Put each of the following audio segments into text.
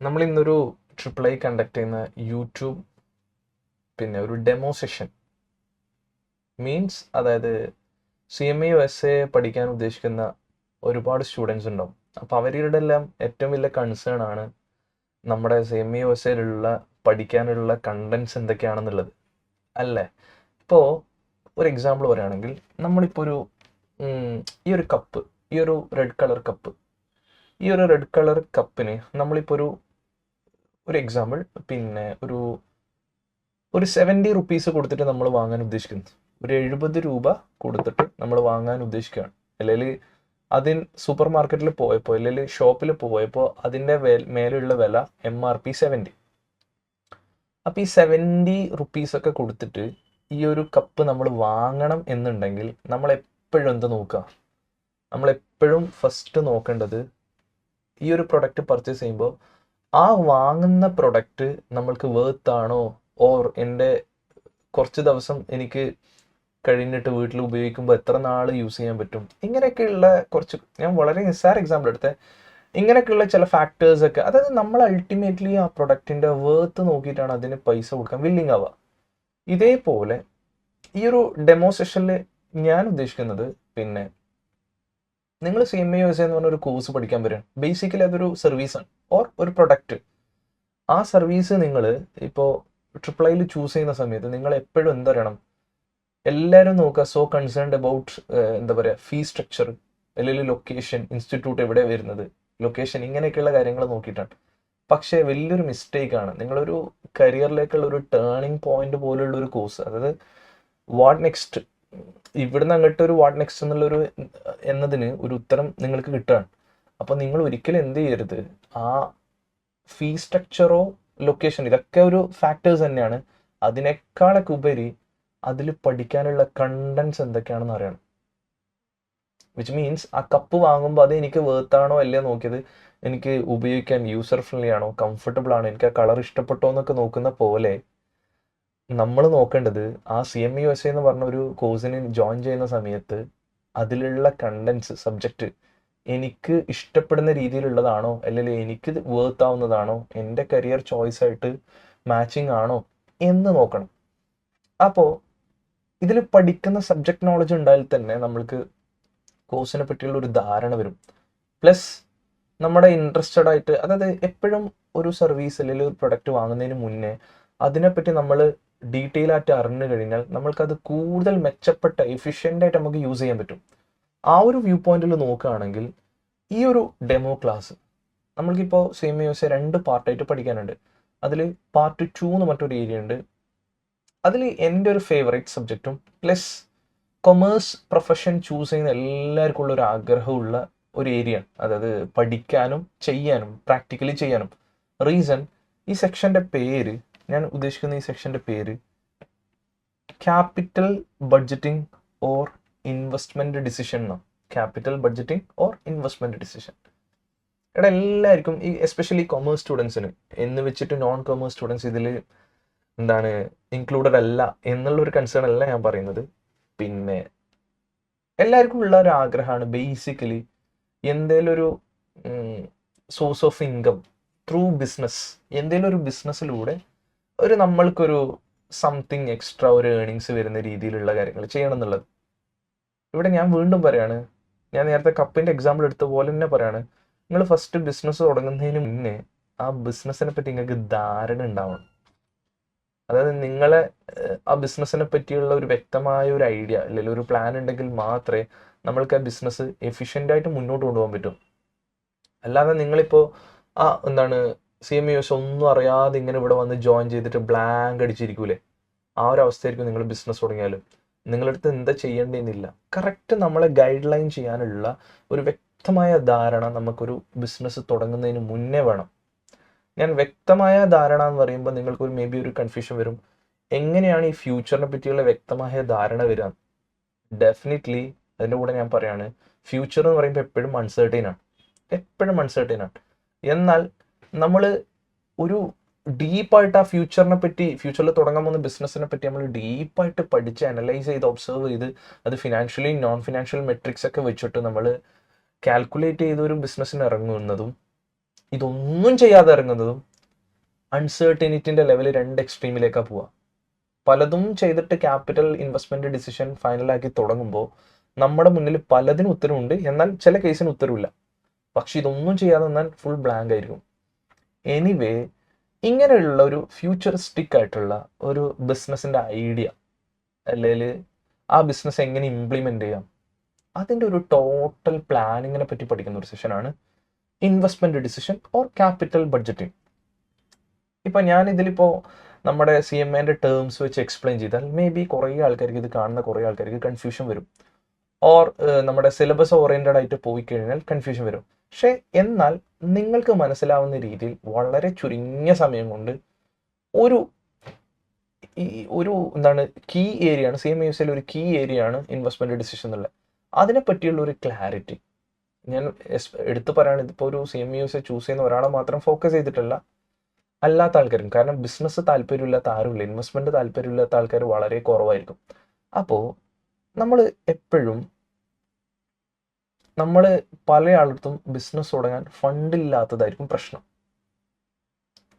നമ്മൾ ഇന്നൊരു triple I conduct ചെയ്യുന്ന യൂട്യൂബ് പിന്നെ ഒരു ഡെമോ സെഷൻ മീൻസ് അതായത് CMA USA പഠിക്കാൻ ഉദ്ദേശിക്കുന്ന ഒരുപാട് സ്റ്റുഡൻസ് ഉണ്ടാവും. അപ്പോൾ അവരുടെ എല്ലാം ഏറ്റവും വലിയ കൺസേൺ ആണ് നമ്മുടെ CMA USA പഠിക്കാനുള്ള കണ്ടൻസ് എന്തൊക്കെയാണെന്നുള്ളത് അല്ലേ. ഇപ്പോൾ ഒരു എക്സാമ്പിൾ പറയുകയാണെങ്കിൽ നമ്മളിപ്പോൾ ഈ ഒരു കപ്പ്, ഈ ഒരു റെഡ് കളർ കപ്പിന് നമ്മളിപ്പോൾ ഒരു എക്സാമ്പിൾ പിന്നെ ഒരു 70 റുപ്പീസ് കൊടുത്തിട്ട് നമ്മൾ വാങ്ങാൻ ഉദ്ദേശിക്കുന്നത്, ഒരു 70 രൂപ കൊടുത്തിട്ട് നമ്മൾ വാങ്ങാൻ ഉദ്ദേശിക്കുകയാണ്. അല്ലെങ്കിൽ അതിന് സൂപ്പർ മാർക്കറ്റിൽ പോയപ്പോൾ അല്ലെങ്കിൽ ഷോപ്പിൽ പോയപ്പോൾ അതിൻ്റെ മേലുള്ള വില MRP 70. അപ്പോൾ ഈ 70 റുപ്പീസൊക്കെ കൊടുത്തിട്ട് ഈ ഒരു കപ്പ് നമ്മൾ വാങ്ങണം എന്നുണ്ടെങ്കിൽ നമ്മളെപ്പോഴും എന്ത് നോക്കുക? നമ്മളെപ്പോഴും ഫസ്റ്റ് നോക്കേണ്ടത് ഈ ഒരു പ്രൊഡക്റ്റ് പർച്ചേസ് ചെയ്യുമ്പോൾ ആ വാങ്ങുന്ന പ്രൊഡക്റ്റ് നമ്മൾക്ക് വേർത്താണോ, ഓർ എൻ്റെ കുറച്ച് ദിവസം എനിക്ക് കഴിഞ്ഞിട്ട് വീട്ടിൽ ഉപയോഗിക്കുമ്പോൾ എത്ര നാൾ യൂസ് ചെയ്യാൻ പറ്റും, ഇങ്ങനെയൊക്കെയുള്ള കുറച്ച്, ഞാൻ വളരെ നിസ്സാര എക്സാമ്പിൾ എടുത്തേ, ഇങ്ങനെയൊക്കെയുള്ള ചില ഫാക്ടേഴ്സൊക്കെ, അതായത് നമ്മൾ അൾട്ടിമേറ്റ്ലി ആ പ്രൊഡക്റ്റിൻ്റെ വേർത്ത് നോക്കിയിട്ടാണ് അതിന് പൈസ കൊടുക്കാൻ വില്ലിങ് ആവുക. ഇതേപോലെ ഈ ഒരു ഡെമോ സെഷനിൽ ഞാൻ ഉദ്ദേശിക്കുന്നത്, പിന്നെ നിങ്ങൾ CMA USA എന്ന് പറഞ്ഞ ഒരു കോഴ്സ് പഠിക്കാൻ വരികയാണ്. ബേസിക്കലി അതൊരു സർവീസാണ് ഓർ ഒരു പ്രൊഡക്റ്റ്. ആ സർവീസ് നിങ്ങൾ ഇപ്പോൾ ട്രിപ്പിൾ ഐയിൽ ചൂസ് ചെയ്യുന്ന സമയത്ത് നിങ്ങൾ എപ്പോഴും എന്തറിയണം, എല്ലാവരും നോക്കുക സോ കൺസേൺഡ് അബൌട്ട് എന്താ പറയുക, ഫീ സ്ട്രക്ചർ അല്ലെങ്കിൽ ലൊക്കേഷൻ, ഇൻസ്റ്റിറ്റ്യൂട്ട് എവിടെ വരുന്നത്, ലൊക്കേഷൻ, ഇങ്ങനെയൊക്കെയുള്ള കാര്യങ്ങൾ നോക്കിയിട്ടാണ്. പക്ഷേ വലിയൊരു മിസ്റ്റേക്കാണ്, നിങ്ങളൊരു കരിയറിലേക്കുള്ള ഒരു ടേണിംഗ് പോയിന്റ് പോലുള്ള ഒരു കോഴ്സ്, അതായത് വാട്ട് നെക്സ്റ്റ്, ഇവിടുന്ന് അങ്ങോട്ട് ഒരു വാട്ട് നെക്സ്റ്റ് എന്നതിന് ഒരു ഉത്തരം നിങ്ങൾക്ക് കിട്ടുകയാണ്. അപ്പോൾ നിങ്ങൾ ഒരിക്കലും എന്ത് ചെയ്യരുത്, ആ ഫീ സ്ട്രക്ചറോ ലൊക്കേഷൻ, ഇതൊക്കെ ഒരു ഫാക്ടേഴ്സ് തന്നെയാണ്. അതിനേക്കാളൊക്കെ ഉപരി അതിൽ പഠിക്കാനുള്ള കണ്ടൻസ് എന്തൊക്കെയാണെന്ന് അറിയണം. വിച്ച് മീൻസ് ആ കപ്പ് വാങ്ങുമ്പോൾ അത് എനിക്ക് വേർത്താണോ അല്ലയോ നോക്കിയത്, എനിക്ക് ഉപയോഗിക്കാൻ യൂസർ ഫ്രണ്ട്ലി ആണോ, കംഫർട്ടബിൾ ആണോ, എനിക്ക് ആ കളർ ഇഷ്ടപ്പെട്ടോ എന്നൊക്കെ നോക്കുന്ന പോലെ നമ്മൾ നോക്കേണ്ടത് ആ CMA USA എന്ന് പറഞ്ഞ ഒരു കോഴ്സിന് ജോയിൻ ചെയ്യുന്ന സമയത്ത് അതിലുള്ള കണ്ടൻസ്, സബ്ജക്റ്റ് എനിക്ക് ഇഷ്ടപ്പെടുന്ന രീതിയിലുള്ളതാണോ, അല്ലെങ്കിൽ എനിക്ക് വേർത്താവുന്നതാണോ, എൻ്റെ കരിയർ ചോയ്സ് ആയിട്ട് മാച്ചിങ് ആണോ എന്ന് നോക്കണം. അപ്പോൾ ഇതിൽ പഠിക്കുന്ന സബ്ജക്റ്റ് നോളജ് ഉണ്ടായാൽ തന്നെ നമ്മൾക്ക് കോഴ്സിനെ പറ്റിയുള്ള ഒരു ധാരണ വരും. പ്ലസ് നമ്മുടെ ഇൻട്രസ്റ്റഡ് ആയിട്ട്, അതായത് എപ്പോഴും ഒരു സർവീസ് അല്ലെങ്കിൽ ഒരു പ്രൊഡക്റ്റ് വാങ്ങുന്നതിന് മുന്നേ അതിനെപ്പറ്റി നമ്മൾ ഡീറ്റെയിൽ ആയിട്ട് അറിഞ്ഞു കഴിഞ്ഞാൽ നമ്മൾക്കത് കൂടുതൽ മെച്ചപ്പെട്ട എഫിഷ്യൻ്റായിട്ട് നമുക്ക് യൂസ് ചെയ്യാൻ പറ്റും. ആ ഒരു വ്യൂ പോയിന്റിൽ നോക്കുകയാണെങ്കിൽ ഈ ഒരു ഡെമോ ക്ലാസ് നമ്മൾക്കിപ്പോൾ CMA USA 2 പാർട്ടായിട്ട് പഠിക്കാനുണ്ട്. അതിൽ പാർട്ട് 2 എന്ന് മറ്റൊരു ഏരിയ ഉണ്ട്. അതിൽ എൻ്റെ ഒരു ഫേവറേറ്റ് സബ്ജക്റ്റും പ്ലസ് കൊമേഴ്സ് പ്രൊഫഷൻ ചൂസ് ചെയ്യുന്ന എല്ലാവർക്കും ഉള്ള ഒരു ആഗ്രഹമുള്ള ഒരു ഏരിയ ആണ്. അതായത് പഠിക്കാനും ചെയ്യാനും പ്രാക്ടിക്കലി ചെയ്യാനും. റീസൺ, ഈ സെക്ഷൻ്റെ പേര്, ഞാൻ ഉദ്ദേശിക്കുന്ന ഈ സെക്ഷൻ്റെ പേര് capital budgeting or investment decision എന്നാണ്. Capital budgeting or investment decision. ഇവിടെ എല്ലാവർക്കും, ഈ എസ്പെഷ്യലി കൊമേഴ്സ് സ്റ്റുഡൻസിന് എന്ന് വെച്ചിട്ട് നോൺ കൊമേഴ്സ് സ്റ്റുഡൻസ് ഇതിൽ എന്താണ് ഇൻക്ലൂഡഡ് അല്ല എന്നുള്ളൊരു കൺസേൺ അല്ല ഞാൻ പറയുന്നത്. പിന്നെ എല്ലാവർക്കും ഉള്ള ഒരു ആഗ്രഹമാണ് ബേസിക്കലി എന്തേലും ഒരു source of income through business, എന്തെങ്കിലും ഒരു ബിസിനസ്സിലൂടെ നമ്മൾക്കൊരു സംതിങ് എക്സ്ട്രാ ഒരു ഏണിങ്സ് വരുന്ന രീതിയിലുള്ള കാര്യങ്ങൾ ചെയ്യണം എന്നുള്ളത്. ഇവിടെ ഞാൻ വീണ്ടും പറയാണ്, ഞാൻ നേരത്തെ കപ്പിൻ്റെ എക്സാമ്പിൾ എടുത്ത പോലെ തന്നെ പറയാണ്, നിങ്ങൾ ഫസ്റ്റ് ബിസിനസ് തുടങ്ങുന്നതിന് മുന്നേ ആ ബിസിനസ്സിനെ പറ്റി നിങ്ങൾക്ക് ധാരണ ഉണ്ടാവണം. അതായത് നിങ്ങളെ ആ ബിസിനസ്സിനെ പറ്റിയുള്ള ഒരു വ്യക്തമായ ഒരു ഐഡിയ അല്ലെങ്കിൽ ഒരു പ്ലാൻ ഉണ്ടെങ്കിൽ മാത്രമേ നമ്മൾക്ക് ആ ബിസിനസ് എഫിഷ്യൻ്റായിട്ട് മുന്നോട്ട് കൊണ്ടുപോകാൻ പറ്റും. അല്ലാതെ നിങ്ങളിപ്പോൾ CMA USA ഒന്നും അറിയാതെ ഇങ്ങനെ ഇവിടെ വന്ന് ജോയിൻ ചെയ്തിട്ട് ബ്ലാങ്ക് അടിച്ചിരിക്കൂലേ, ആ ഒരു അവസ്ഥയായിരിക്കും നിങ്ങൾ ബിസിനസ് തുടങ്ങിയാലും. നിങ്ങളടുത്ത് എന്താ ചെയ്യേണ്ടതെന്നില്ല. കറക്റ്റ് നമ്മളെ ഗൈഡ് ലൈൻ ചെയ്യാനുള്ള ഒരു വ്യക്തമായ ധാരണ നമുക്കൊരു ബിസിനസ് തുടങ്ങുന്നതിന് മുന്നേ വേണം. ഞാൻ വ്യക്തമായ ധാരണ എന്ന് പറയുമ്പോൾ നിങ്ങൾക്കൊരു മേ ബി ഒരു കൺഫ്യൂഷൻ വരും, എങ്ങനെയാണ് ഈ ഫ്യൂച്ചറിനെ പറ്റിയുള്ള വ്യക്തമായ ധാരണ വരിക? ഡെഫിനറ്റ്ലി അതിൻ്റെ കൂടെ ഞാൻ പറയാണ്, ഫ്യൂച്ചർ എന്ന് പറയുമ്പോൾ എപ്പോഴും അൺസർട്ടൈൻ ആണ്. എന്നാൽ നമ്മൾ ഒരു ഡീപ്പായിട്ട് ആ ഫ്യൂച്ചറിൽ തുടങ്ങാൻ പോകുന്ന ബിസിനസ്സിനെ പറ്റി നമ്മൾ ഡീപ്പായിട്ട് പഠിച്ച് അനലൈസ് ചെയ്ത് ഒബ്സർവ് ചെയ്ത് അത് ഫിനാൻഷ്യലി നോൺ ഫിനാൻഷ്യൽ മെട്രിക്സ് ഒക്കെ വെച്ചിട്ട് നമ്മൾ കാൽക്കുലേറ്റ് ചെയ്ത് ഒരു ബിസിനസ്സിന് ഇറങ്ങുന്നതും ഇതൊന്നും ചെയ്യാതെ ഇറങ്ങുന്നതും അൺസർട്ടനിറ്റിൻ്റെ ലെവൽ 2 എക്സ്ട്രീമിലേക്കാണ് പോവുക. പലതും ചെയ്തിട്ട് ക്യാപിറ്റൽ ഇൻവെസ്റ്റ്മെൻറ്റ് ഡിസിഷൻ ഫൈനലാക്കി തുടങ്ങുമ്പോൾ നമ്മുടെ മുന്നിൽ പലതിനും ഉത്തരവുണ്ട്, എന്നാൽ ചില കേസിന് ഉത്തരവില്ല. പക്ഷെ ഇതൊന്നും ചെയ്യാതെ നിന്നാൽ ഫുൾ ബ്ലാങ്ക് ആയിരിക്കും. എനിവേ, ഇങ്ങനെയുള്ള ഒരു ഫ്യൂച്ചറിസ്റ്റിക് ആയിട്ടുള്ള ഒരു ബിസിനസ്സിൻ്റെ ഐഡിയ അല്ലെങ്കിൽ ആ ബിസിനസ് എങ്ങനെ ഇംപ്ലിമെൻ്റ് ചെയ്യാം, അതിൻ്റെ ഒരു ടോട്ടൽ പ്ലാനിങ്ങിനെ പറ്റി പഠിക്കുന്ന ഒരു സെഷനാണ് investment decision or capital budgeting. ഇപ്പം ഞാനിതിലിപ്പോൾ നമ്മുടെ CMAൻ്റെ ടേംസ് വെച്ച് എക്സ്പ്ലെയിൻ ചെയ്താൽ മേ ബി കുറേ ആൾക്കാർക്ക്, ഇത് കാണുന്ന കുറേ ആൾക്കാർക്ക് കൺഫ്യൂഷൻ വരും. ഓർ നമ്മുടെ സിലബസ് ഓറിയൻറ്റഡ് ആയിട്ട് പോയി കഴിഞ്ഞാൽ കൺഫ്യൂഷൻ വരും. പക്ഷേ എന്നാൽ നിങ്ങൾക്ക് മനസ്സിലാവുന്ന രീതിയിൽ വളരെ ചുരുങ്ങിയ സമയം കൊണ്ട് ഒരു എന്താണ് കീ ഏരിയ ആണ്, CMA ഒരു കീ ഏരിയ ആണ് ഇൻവെസ്റ്റ്മെൻറ്റ് ഡിസിഷൻ എന്നുള്ളത്. അതിനെപ്പറ്റിയുള്ള ഒരു ക്ലാരിറ്റി ഞാൻ എടുത്തു പറയുകയാണ്. ഇതിപ്പോൾ ഒരു CMA ചൂസ് ചെയ്യുന്ന ഒരാളെ മാത്രം ഫോക്കസ് ചെയ്തിട്ടല്ല, അല്ലാത്ത ആൾക്കാരും. കാരണം ബിസിനസ് താല്പര്യമില്ലാത്ത ആരുമില്ല, ഇൻവെസ്റ്റ്മെൻറ്റ് താല്പര്യമില്ലാത്ത ആൾക്കാർ വളരെ കുറവായിരിക്കും. അപ്പോൾ നമ്മൾ എപ്പോഴും പല ആളടുത്തും ബിസിനസ് തുടങ്ങാൻ ഫണ്ടില്ലാത്തതായിരിക്കും പ്രശ്നം.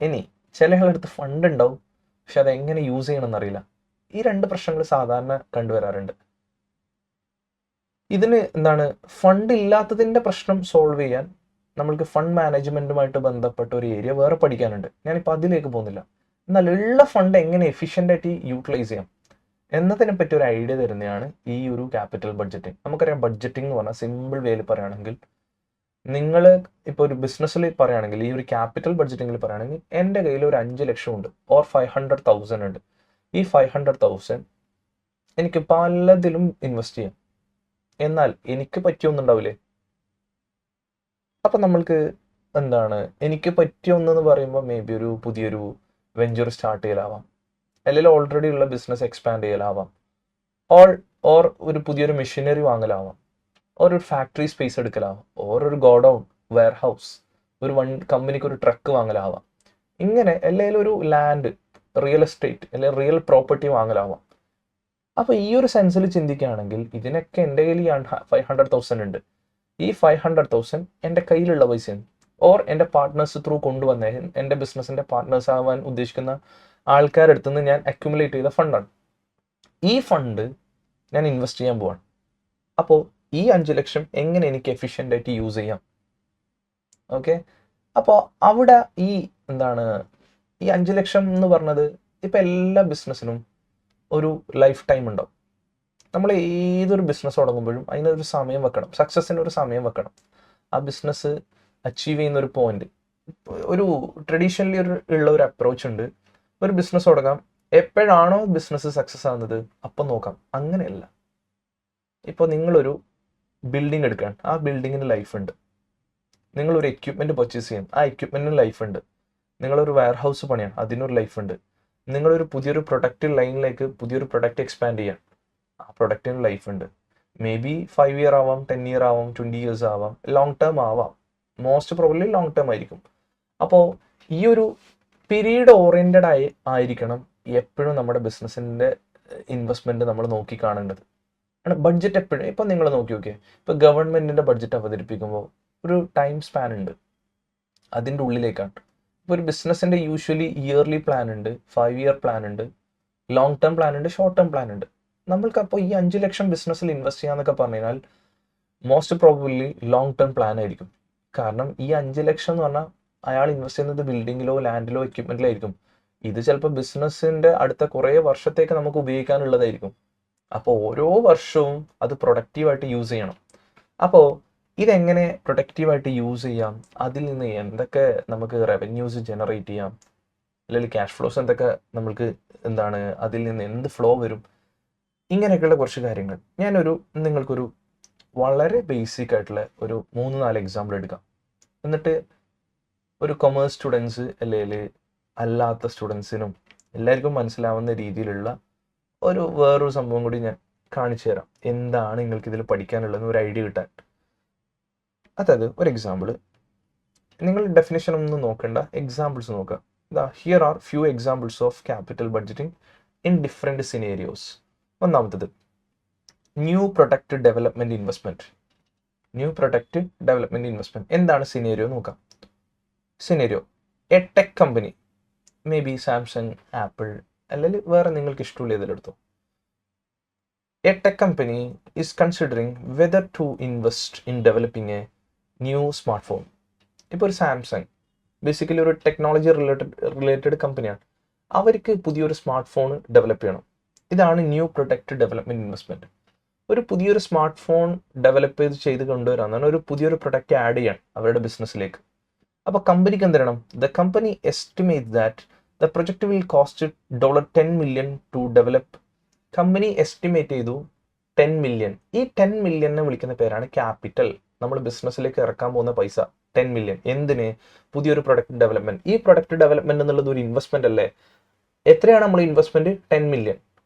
ഇനി ചില ആളടുത്ത് ഫണ്ട് ഉണ്ടാവും, പക്ഷെ അതെങ്ങനെ യൂസ് ചെയ്യണമെന്ന് അറിയില്ല. ഈ 2 പ്രശ്നങ്ങൾ സാധാരണ കണ്ടുവരാറുണ്ട്. ഇതിന് ഫണ്ട് ഇല്ലാത്തതിൻ്റെ പ്രശ്നം സോൾവ് ചെയ്യാൻ നമ്മൾക്ക് ഫണ്ട് മാനേജ്മെൻറ്റുമായിട്ട് ബന്ധപ്പെട്ട ഒരു ഏരിയ വേറെ പഠിക്കാനുണ്ട്. ഞാനിപ്പോൾ അതിലേക്ക് പോകുന്നില്ല. എന്നാൽ ഉള്ള ഫണ്ട് എങ്ങനെ എഫിഷ്യൻ്റായിട്ട് യൂട്ടിലൈസ് ചെയ്യാം എന്നതിനെ പറ്റി ഒരു ഐഡിയ തരുന്നതാണ് ഈ ഒരു ക്യാപിറ്റൽ ബഡ്ജറ്റിംഗ്. നമുക്കറിയാം, ബഡ്ജറ്റിംഗ് എന്ന് പറഞ്ഞാൽ സിമ്പിൾ വേയിൽ പറയുകയാണെങ്കിൽ, നിങ്ങൾ ഇപ്പോൾ ഒരു ബിസിനസ്സിൽ പറയുകയാണെങ്കിൽ, ഈ ഒരു ക്യാപിറ്റൽ ബഡ്ജറ്റിങ്ങിൽ പറയുകയാണെങ്കിൽ, എൻ്റെ കയ്യിൽ ഒരു 5 ലക്ഷം ഉണ്ട് ഓർ 500,000 ഉണ്ട്. ഈ 500,000 എനിക്ക് പലതിലും ഇൻവെസ്റ്റ് ചെയ്യാം, എന്നാൽ എനിക്ക് പറ്റിയൊന്നുണ്ടാവില്ലേ? അപ്പം നമ്മൾക്ക് എനിക്ക് പറ്റിയ ഒന്നെന്ന് പറയുമ്പോൾ മേ ബി ഒരു പുതിയൊരു വെഞ്ചർ സ്റ്റാർട്ട് ചെയ്യലാവാം, അല്ലെങ്കിൽ ഓൾറെഡി ഉള്ള ബിസിനസ് എക്സ്പാൻഡ് ചെയ്യലാവാം, ഓർ ഒരു പുതിയൊരു മെഷീനറി വാങ്ങലാവാം, ഓർ ഒരു ഫാക്ടറി സ്പേസ് എടുക്കലാവാം, ഓർ ഒരു ഗോഡൗൺ, വെയർ ഹൗസ്, ഒരു കമ്പനിക്ക് ഒരു ട്രക്ക് വാങ്ങലാവാം. ഇങ്ങനെ അല്ലെങ്കിൽ ഒരു ലാൻഡ്, റിയൽ എസ്റ്റേറ്റ് അല്ലെങ്കിൽ റിയൽ പ്രോപ്പർട്ടി വാങ്ങലാവാം. അപ്പോൾ ഈ ഒരു സെൻസിൽ ചിന്തിക്കുകയാണെങ്കിൽ, ഇതിനൊക്കെ എൻ്റെ കയ്യിൽ 500,000 ഉണ്ട്. ഈ 500,000 എൻ്റെ കയ്യിലുള്ള പൈസയാണ്, ഓർ എൻ്റെ പാർട്ട്നേഴ്സ് ത്രൂ കൊണ്ടുവന്ന, എൻ്റെ ബിസിനസ്സിൻ്റെ പാർട്ട്നേഴ്സ് ആവാൻ ഉദ്ദേശിക്കുന്ന ആൾക്കാരുടെ അടുത്ത് നിന്ന് ഞാൻ അക്യുമുലേറ്റ് ചെയ്ത ഫണ്ടാണ്. ഈ ഫണ്ട് ഞാൻ ഇൻവെസ്റ്റ് ചെയ്യാൻ പോവാണ്. അപ്പോൾ ഈ 5 ലക്ഷം എങ്ങനെ എനിക്ക് എഫിഷ്യൻ്റായിട്ട് യൂസ് ചെയ്യാം? ഓക്കെ, അപ്പോൾ അവിടെ ഈ 5 ലക്ഷം എന്ന് പറഞ്ഞത്, ഇപ്പം എല്ലാ ബിസിനസ്സിനും ഒരു ലൈഫ് ടൈം ഉണ്ടാവും. നമ്മൾ ഏതൊരു ബിസിനസ് തുടങ്ങുമ്പോഴും അതിനൊരു സമയം വെക്കണം, സക്സസ്സിന് ഒരു സമയം വെക്കണം. ആ ബിസിനസ് അച്ചീവ് ചെയ്യുന്ന ഒരു പോയിന്റ്, ഒരു ട്രഡീഷണലി ഉള്ള ഒരു അപ്രോച്ച് ഉണ്ട്. ഒരു ബിസിനസ് തുടങ്ങാം, എപ്പോഴാണോ ബിസിനസ് സക്സസ് ആവുന്നത് അപ്പം നോക്കാം. അങ്ങനെയല്ല. ഇപ്പോൾ നിങ്ങളൊരു ബിൽഡിംഗ് എടുക്കാൻ, ആ ബിൽഡിങ്ങിന് ലൈഫ് ഉണ്ട്. നിങ്ങളൊരു എക്യുപ്മെൻറ്റ് പർച്ചേസ് ചെയ്യാൻ, ആ എക്യുപ്മെൻറ്റിന് ലൈഫ് ഉണ്ട്. നിങ്ങളൊരു വെയർ ഹൗസ് പണിയാൻ, അതിനൊരു ലൈഫ് ഉണ്ട്. നിങ്ങളൊരു പുതിയൊരു പ്രൊഡക്റ്റ് ലൈനിലേക്ക് പുതിയൊരു പ്രൊഡക്റ്റ് എക്സ്പാൻഡ് ചെയ്യാൻ, ആ പ്രൊഡക്റ്റിന് ലൈഫ് ഉണ്ട്. മേ ബി 5 ഇയർ ആവാം, 10 ഇയർ ആവാം, 20 ഇയേഴ്സ് ആവാം, ലോങ് ടേം ആവാം. മോസ്റ്റ് പ്രോബബ്ലി ലോങ് ടേം ആയിരിക്കും. അപ്പോൾ ഈ ഒരു പീരീഡ് ഓറിയൻറ്റഡ് ആയിരിക്കണം എപ്പോഴും നമ്മുടെ ബിസിനസ്സിൻ്റെ ഇൻവെസ്റ്റ്മെൻറ്റ് നമ്മൾ നോക്കി കാണേണ്ടത്. ബഡ്ജറ്റ് എപ്പോഴും, ഇപ്പം നിങ്ങൾ നോക്കി ഇപ്പോൾ ഗവൺമെൻറ്റിൻ്റെ ബഡ്ജറ്റ് അവതരിപ്പിക്കുമ്പോൾ ഒരു ടൈം സ്പാൻ ഉണ്ട്, അതിൻ്റെ ഉള്ളിലേക്കാണ്. ഇപ്പോൾ ഒരു ബിസിനസ്സിൻ്റെ യൂഷ്വലി ഇയർലി പ്ലാൻ ഉണ്ട്, 5 ഇയർ പ്ലാൻ ഉണ്ട്, ലോങ് ടേം പ്ലാൻ ഉണ്ട്, ഷോർട്ട് ടേം പ്ലാൻ ഉണ്ട്. നമ്മൾക്ക് അപ്പോൾ ഈ 5 ലക്ഷം ബിസിനസ്സിൽ ഇൻവെസ്റ്റ് ചെയ്യാന്നൊക്കെ പറഞ്ഞു കഴിഞ്ഞാൽ most probably long term plan ആയിരിക്കും. കാരണം ഈ 5 ലക്ഷം എന്ന് പറഞ്ഞാൽ അയാൾ ഇൻവെസ്റ്റ് ചെയ്യുന്നത് ബിൽഡിങ്ങിലോ ലാൻഡിലോ എക്യുപ്മെൻറ്റിലായിരിക്കും. ഇത് ചിലപ്പോൾ ബിസിനസ്സിൻ്റെ അടുത്ത കുറേ വർഷത്തേക്ക് നമുക്ക് ഉപയോഗിക്കാനുള്ളതായിരിക്കും. അപ്പോൾ ഓരോ വർഷവും അത് പ്രൊഡക്റ്റീവായിട്ട് യൂസ് ചെയ്യണം. അപ്പോൾ ഇതെങ്ങനെ പ്രൊഡക്റ്റീവായിട്ട് യൂസ് ചെയ്യാം, അതിൽ നിന്ന് എന്തൊക്കെ നമുക്ക് റവന്യൂസ് ജനറേറ്റ് ചെയ്യാം, അല്ലെങ്കിൽ ക്യാഷ് ഫ്ലോസ് എന്തൊക്കെ നമുക്ക് അതിൽ നിന്ന് എന്ത് ഫ്ലോ വരും, ഇങ്ങനെയൊക്കെയുള്ള കുറച്ച് കാര്യങ്ങൾ നിങ്ങൾക്കൊരു വളരെ ബേസിക് ആയിട്ടുള്ള ഒരു 3-4 എക്സാമ്പിൾ എടുക്കാം. എന്നിട്ട് ഒരു കൊമേഴ്സ് സ്റ്റുഡൻസ് അല്ലെങ്കിൽ അല്ലാത്ത സ്റ്റുഡൻസിനും എല്ലാവർക്കും മനസ്സിലാവുന്ന രീതിയിലുള്ള വേറൊരു സംഭവം കൂടി ഞാൻ കാണിച്ചു തരാം. എന്താണ് നിങ്ങൾക്കിതിൽ പഠിക്കാനുള്ളതെന്ന് ഒരു ഐഡിയ കിട്ടാൻ. അതായത് ഒരു എക്സാമ്പിൾ, നിങ്ങൾ ഡെഫിനേഷൻ ഒന്നും നോക്കണ്ട, എക്സാമ്പിൾസ് നോക്കുക. Here are few examples of capital budgeting in different scenarios. ഒന്നാമത്തത്, new product development investment. New product development investment എന്താണ് സിനേരിയോ നോക്കാം. Scenario, a tech company, maybe Samsung, Apple, അല്ലെങ്കിൽ വേറെ നിങ്ങൾക്ക് ഇഷ്ടമുള്ള ഇതിലെടുത്തോ. A tech company is considering whether to invest in developing a new smartphone. ഇപ്പോൾ ഒരു Samsung basically ഒരു ടെക്നോളജി റിലേറ്റഡ് കമ്പനിയാണ്. അവർക്ക് പുതിയൊരു സ്മാർട്ട് ഫോൺ ഡെവലപ്പ് ചെയ്യണം. ഇതാണ് ന്യൂ പ്രൊഡക്റ്റ് ഡെവലപ്മെൻറ്റ് ഇൻവെസ്റ്റ്മെൻറ്റ്. ഒരു പുതിയൊരു സ്മാർട്ട് ഫോൺ ഡെവലപ്പ് ചെയ്ത് കൊണ്ടുവരാമെന്നാണ്, ഒരു പുതിയൊരു പ്രൊഡക്റ്റ് ആഡ് ചെയ്യാൻ അവരുടെ ബിസിനസ്സിലേക്ക്. അപ്പോൾ കമ്പനിക്ക് എന്ത് ചെയ്യണം? The company estimate that the project will cost $10 million to develop. Company estimate ചെയ്തു 10 million. ഈ 10 million വിളിക്കുന്ന പേരാണ് ക്യാപിറ്റൽ. നമ്മൾ ബിസിനസ്സിലേക്ക് ഇറക്കാൻ പോകുന്ന പൈസ 10 million. എന്തിന്? പുതിയൊരു പ്രൊഡക്റ്റ് ഡെവലപ്മെന്റ്. ഈ പ്രൊഡക്റ്റ് ഡെവലപ്മെന്റ് എന്നുള്ളത് ഒരു ഇൻവെസ്റ്റ്മെന്റ് അല്ലേ? എത്രയാണ് നമ്മൾ ഇൻവെസ്റ്റ്മെന്റ്? 10 million.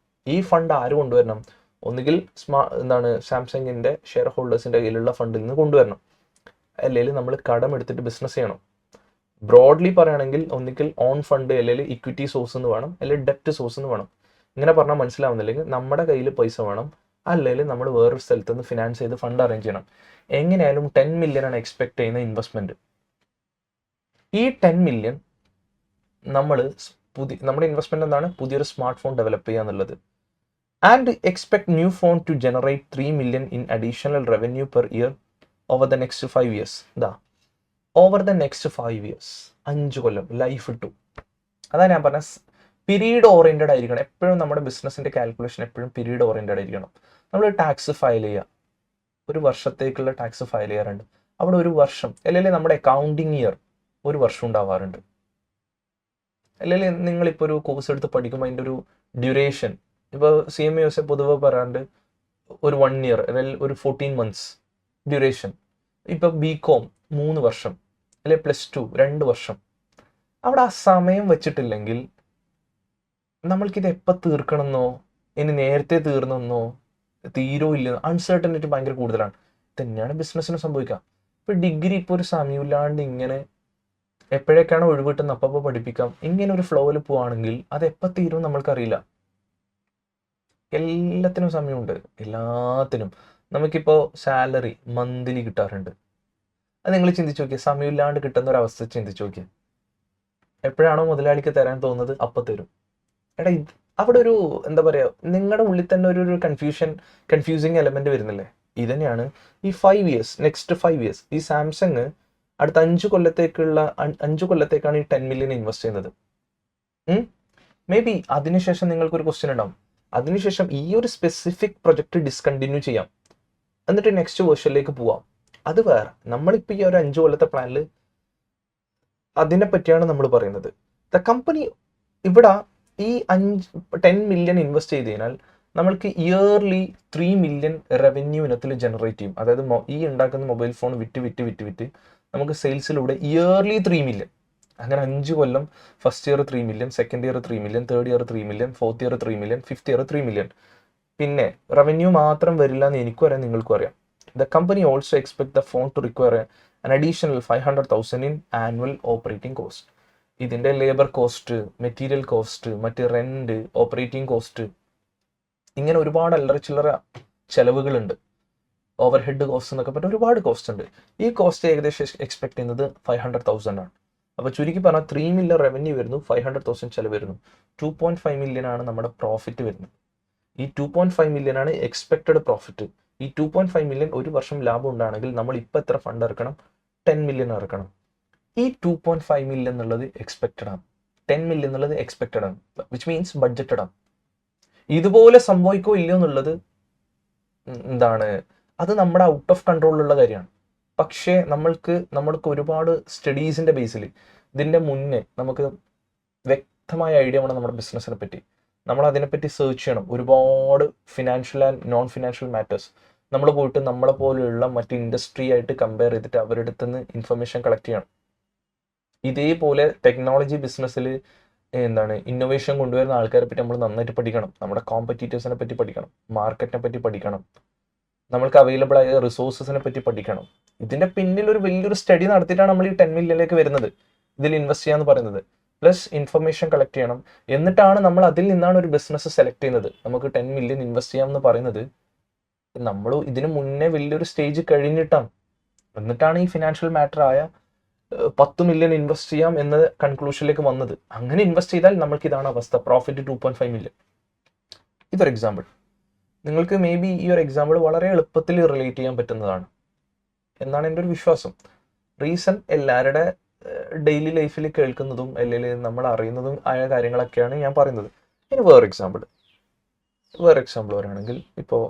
ഈ ഫണ്ട് ആര് കൊണ്ടുവരണം? ഒന്നുകിൽ സാംസങ്ങിന്റെ ഷെയർ ഹോൾഡേഴ്സിന്റെ കയ്യിലുള്ള ഫണ്ടിൽ നിന്ന് കൊണ്ടുവരണം, അല്ലെങ്കിൽ നമ്മൾ കടം എടുത്തിട്ട് ബിസിനസ് ചെയ്യണം. ബ്രോഡ്ലി പറയുകയാണെങ്കിൽ ഒന്നുകിൽ ഓൺ ഫണ്ട്, അല്ലെങ്കിൽ ഇക്വിറ്റി സോഴ്സ് എന്ന് വേണം, അല്ലെങ്കിൽ ഡെപ്റ്റ് സോഴ്സ് എന്ന് വേണം. ഇങ്ങനെ പറഞ്ഞാൽ മനസ്സിലാവുന്നില്ലെങ്കിൽ നമ്മുടെ കയ്യിൽ പൈസ വേണം, അല്ലെങ്കിൽ നമ്മൾ വേറൊരു സ്ഥലത്ത് നിന്ന് ഫിനാൻസ് ചെയ്ത് ഫണ്ട് അറേഞ്ച് ചെയ്യണം. എങ്ങനെയായാലും 10 million ആണ് എക്സ്പെക്ട് ചെയ്യുന്ന ഇൻവെസ്റ്റ്മെന്റ്. ഈ 10 million നമ്മുടെ ഇൻവെസ്റ്റ്മെന്റ് എന്താണ്? പുതിയൊരു സ്മാർട്ട് ഫോൺ ഡെവലപ്പ് ചെയ്യുക എന്നുള്ളത്. And expect new phone to generate 3 million in additional revenue per year over the next 5 years. Over the next 5 years, 5 കൊല്ലം ലൈഫ് ഇട്ടു. അതാ ഞാൻ പറഞ്ഞ പീരീഡ് ഓറിയന്റഡ് ആയിരിക്കണം എപ്പോഴും. നമ്മുടെ ബിസിനസിന്റെ കാൽക്കുലേഷൻ എപ്പോഴും പീരീഡ് ഓറിയന്റഡ് ആയിരിക്കണം. നമ്മൾ ടാക്സ് ഫയൽ ചെയ്യുക, ഒരു വർഷത്തേക്കുള്ള ടാക്സ് ഫയൽ ചെയ്യാറുണ്ട്. അവിടെ ഒരു വർഷം, അല്ലെങ്കിൽ നമ്മുടെ അക്കൗണ്ടിങ് ഇയർ ഒരു വർഷം ഉണ്ടാവാറുണ്ട്. അല്ലെങ്കിൽ നിങ്ങളിപ്പോൾ ഒരു കോഴ്സ് എടുത്ത് പഠിക്കുമ്പോൾ അതിൻ്റെ ഒരു ഡ്യൂറേഷൻ, ഇപ്പോൾ CMA പൊതുവെ പറയാറുണ്ട് ഒരു 1 year, അല്ലെങ്കിൽ ഒരു 14 months ഡ്യൂറേഷൻ. ഇപ്പോൾ BCom 3 വർഷം, അല്ലെങ്കിൽ +2 2 വർഷം. അവിടെ ആ സമയം വെച്ചിട്ടില്ലെങ്കിൽ നമ്മൾക്കിത് എപ്പോൾ തീർക്കണമെന്നോ, ഇനി നേരത്തെ തീർന്നെന്നോ, തീരോ ഇല്ലെന്നോ, അൺസർട്ടനിറ്റി ഭയങ്കര കൂടുതലാണ്. തന്നെയാണ് ബിസിനസ്സിന് സംഭവിക്കുക. ഇപ്പോൾ ഡിഗ്രി ഇപ്പോൾ ഒരു സമയമില്ലാണ്ട് ഇങ്ങനെ എപ്പോഴേക്കാണ് ഒഴിവിട്ടെന്ന് അപ്പോൾ പഠിപ്പിക്കാം, ഇങ്ങനെ ഒരു ഫ്ലോയിൽ പോവുകയാണെങ്കിൽ അത് എപ്പോൾ തീരും നമ്മൾക്കറിയില്ല. എല്ലാത്തിനും സമയമുണ്ട്, എല്ലാത്തിനും. നമുക്കിപ്പോൾ സാലറി മന്ത്ലി കിട്ടാറുണ്ട്. അത് നിങ്ങൾ ചിന്തിച്ച് നോക്കിയാൽ, സമയമില്ലാണ്ട് കിട്ടുന്ന ഒരു അവസ്ഥ ചിന്തിച്ച് നോക്കിയാൽ, എപ്പോഴാണോ മുതലാളിക്ക് തരാൻ തോന്നുന്നത് അപ്പം തരും. എടാ, അവിടെ ഒരു എന്താ പറയുക, നിങ്ങളുടെ ഉള്ളിൽ തന്നെ ഒരു കൺഫ്യൂസിങ് എലമെന്റ് വരുന്നില്ലേ? ഇത് തന്നെയാണ് ഈ 5 years, നെക്സ്റ്റ് 5 years. ഈ സാംസങ് അടുത്ത 5 കൊല്ലത്തേക്കാണ് ഈ 10 million ഇൻവെസ്റ്റ് ചെയ്യുന്നത്. മേ ബി അതിനുശേഷം നിങ്ങൾക്കൊരു ക്വസ്റ്റ്യൻ ഉണ്ടാവും. അതിനുശേഷം ഈ ഒരു സ്പെസിഫിക് പ്രൊജക്ട് ഡിസ്കണ്ടിന്യൂ ചെയ്യാം, എന്നിട്ട് നെക്സ്റ്റ് വേർഷനിലേക്ക് പോവാം. അത് വേറെ. നമ്മളിപ്പോൾ ഈ ഒരു 5 കൊല്ലത്തെ പ്ലാനിൽ അതിനെ പറ്റിയാണ് നമ്മൾ പറയുന്നത്. ദ കമ്പനി ഇവിടെ ഈ 10 million ഇൻവെസ്റ്റ് ചെയ്ത് കഴിഞ്ഞാൽ നമ്മൾക്ക് ഇയർലി 3 million റവന്യൂ ഇനത്തിൽ ജനറേറ്റ് ചെയ്യും. അതായത് ഈ ഉണ്ടാക്കുന്ന മൊബൈൽ ഫോൺ വിറ്റ് നമുക്ക് സെയിൽസിലൂടെ ഇയർലി 3 million. അങ്ങനെ 5 കൊല്ലം, first year 3 million, second year 3 million, third year 3 million, fourth year 3 million, fifth year 3 million. പിന്നെ റവന്യൂ മാത്രം വരില്ല എന്ന് എനിക്കും അറിയാം, നിങ്ങൾക്കും അറിയാം. The company also expect the phone to require an additional 500,000 in annual operating cost. ഇതിൻ്റെ ലേബർ കോസ്റ്റ്, മെറ്റീരിയൽ കോസ്റ്റ്, മറ്റ് റെന്റ്, ഓപ്പറേറ്റിംഗ് കോസ്റ്റ്, ഇങ്ങനെ ഒരുപാട് അല്ലറ ചില്ലറ ചെലവുകളുണ്ട്. ഓവർ ഹെഡ് കോസ്റ്റ് എന്നൊക്കെ പറഞ്ഞാൽ ഒരുപാട് കോസ്റ്റ് ഉണ്ട്. ഈ കോസ്റ്റ് ഏകദേശം എക്സ്പെക്ട് ചെയ്യുന്നത് 500,000 ആണ്. അപ്പോൾ ചുരുക്കി പറഞ്ഞാൽ 3 million റവന്യൂ വരുന്നു, 500,000 ചെലവ് വരുന്നു. 2.5 million ആണ് നമ്മുടെ പ്രോഫിറ്റ് വരുന്നത്. ഈ 2.5 million ആണ് എക്സ്പെക്റ്റഡ് പ്രോഫിറ്റ്. ഈ 2.5 million ഒരു വർഷം ലാഭം ഉണ്ടാണെങ്കിൽ നമ്മൾ ഇപ്പം എത്ര ഫണ്ട് ഇറക്കണം? 10 million ഇറക്കണം. ഈ 2.5 million എന്നുള്ളത് എക്സ്പെക്റ്റഡ് ആണ്, 10 million എന്നുള്ളത് എക്സ്പെക്റ്റഡ് ആണ്, വിച്ച് മീൻസ് ബഡ്ജറ്റഡ് ആണ്. ഇതുപോലെ സംഭവിക്കോ ഇല്ലയോ എന്നുള്ളത് അത് നമ്മുടെ ഔട്ട് ഓഫ് കൺട്രോളിലുള്ള കാര്യമാണ്. പക്ഷേ നമ്മൾക്ക് ഒരുപാട് സ്റ്റഡീസിൻ്റെ ബേസിൽ ഇതിൻ്റെ മുന്നേ നമുക്ക് വ്യക്തമായ ഐഡിയ വേണം നമ്മുടെ ബിസിനസ്സിനെ പറ്റി. നമ്മൾ അതിനെപ്പറ്റി സെർച്ച് ചെയ്യണം. ഒരുപാട് financial and non financial matters നമ്മൾ പോയിട്ട് നമ്മളെ പോലെയുള്ള മറ്റ് ഇൻഡസ്ട്രി ആയിട്ട് കമ്പയർ ചെയ്തിട്ട് അവരുടെ അടുത്ത് നിന്ന് ഇൻഫർമേഷൻ കളക്ട് ചെയ്യണം. ഇതേപോലെ ടെക്നോളജി ബിസിനസ്സിൽ ഇന്നോവേഷൻ കൊണ്ടുവരുന്ന ആൾക്കാരെ പറ്റി നമ്മൾ നന്നായിട്ട് പഠിക്കണം. നമ്മുടെ കോമ്പറ്റീറ്റേഴ്സിനെ പറ്റി പഠിക്കണം, മാർക്കറ്റിനെ പറ്റി പഠിക്കണം, നമ്മൾക്ക് അവൈലബിൾ ആയ റിസോഴ്സസിനെ പറ്റി പഠിക്കണം. ഇതിന്റെ പിന്നിൽ ഒരു വലിയൊരു സ്റ്റഡി നടത്തിയിട്ടാണ് നമ്മൾ ഈ 10 million വരുന്നത്, ഇതിൽ ഇൻവെസ്റ്റ് ചെയ്യാന്ന് പറയുന്നത്. പ്ലസ് ഇൻഫർമേഷൻ കളക്ട് ചെയ്യണം, എന്നിട്ടാണ് നമ്മൾ അതിൽ നിന്നാണ് ഒരു ബിസിനസ് സെലക്ട് ചെയ്യുന്നത്. നമുക്ക് 10 million ഇൻവെസ്റ്റ് ചെയ്യാമെന്ന് പറയുന്നത് നമ്മൾ ഇതിനു മുന്നേ വലിയൊരു സ്റ്റേജ് കഴിഞ്ഞിട്ടാണ്. എന്നിട്ടാണ് ഈ ഫിനാൻഷ്യൽ മാറ്റർ ആയ 10 മില്യൺ ഇൻവെസ്റ്റ് ചെയ്യാം എന്ന കൺക്ലൂഷനിലേക്ക് വന്നത്. അങ്ങനെ ഇൻവെസ്റ്റ് ചെയ്താൽ നമ്മൾക്ക് ഇതാണ് അവസ്ഥ, പ്രോഫിറ്റ് 2.5 മില്യൺ. ഇതൊരു എക്സാമ്പിൾ. നിങ്ങൾക്ക് മേ ബി ഈ ഒരു എക്സാമ്പിൾ വളരെ എളുപ്പത്തിൽ റിലേറ്റ് ചെയ്യാൻ പറ്റുന്നതാണ് എന്നാണ് എൻ്റെ ഒരു വിശ്വാസം. റീസൺ എല്ലാവരുടെ ഡെയിലി ലൈഫിൽ കേൾക്കുന്നതും അല്ലെങ്കിൽ നമ്മൾ അറിയുന്നതും ആയ കാര്യങ്ങളൊക്കെയാണ് ഞാൻ പറയുന്നത്. ഇനി വേറെ എക്സാമ്പിൾ പറയുകയാണെങ്കിൽ, ഇപ്പോൾ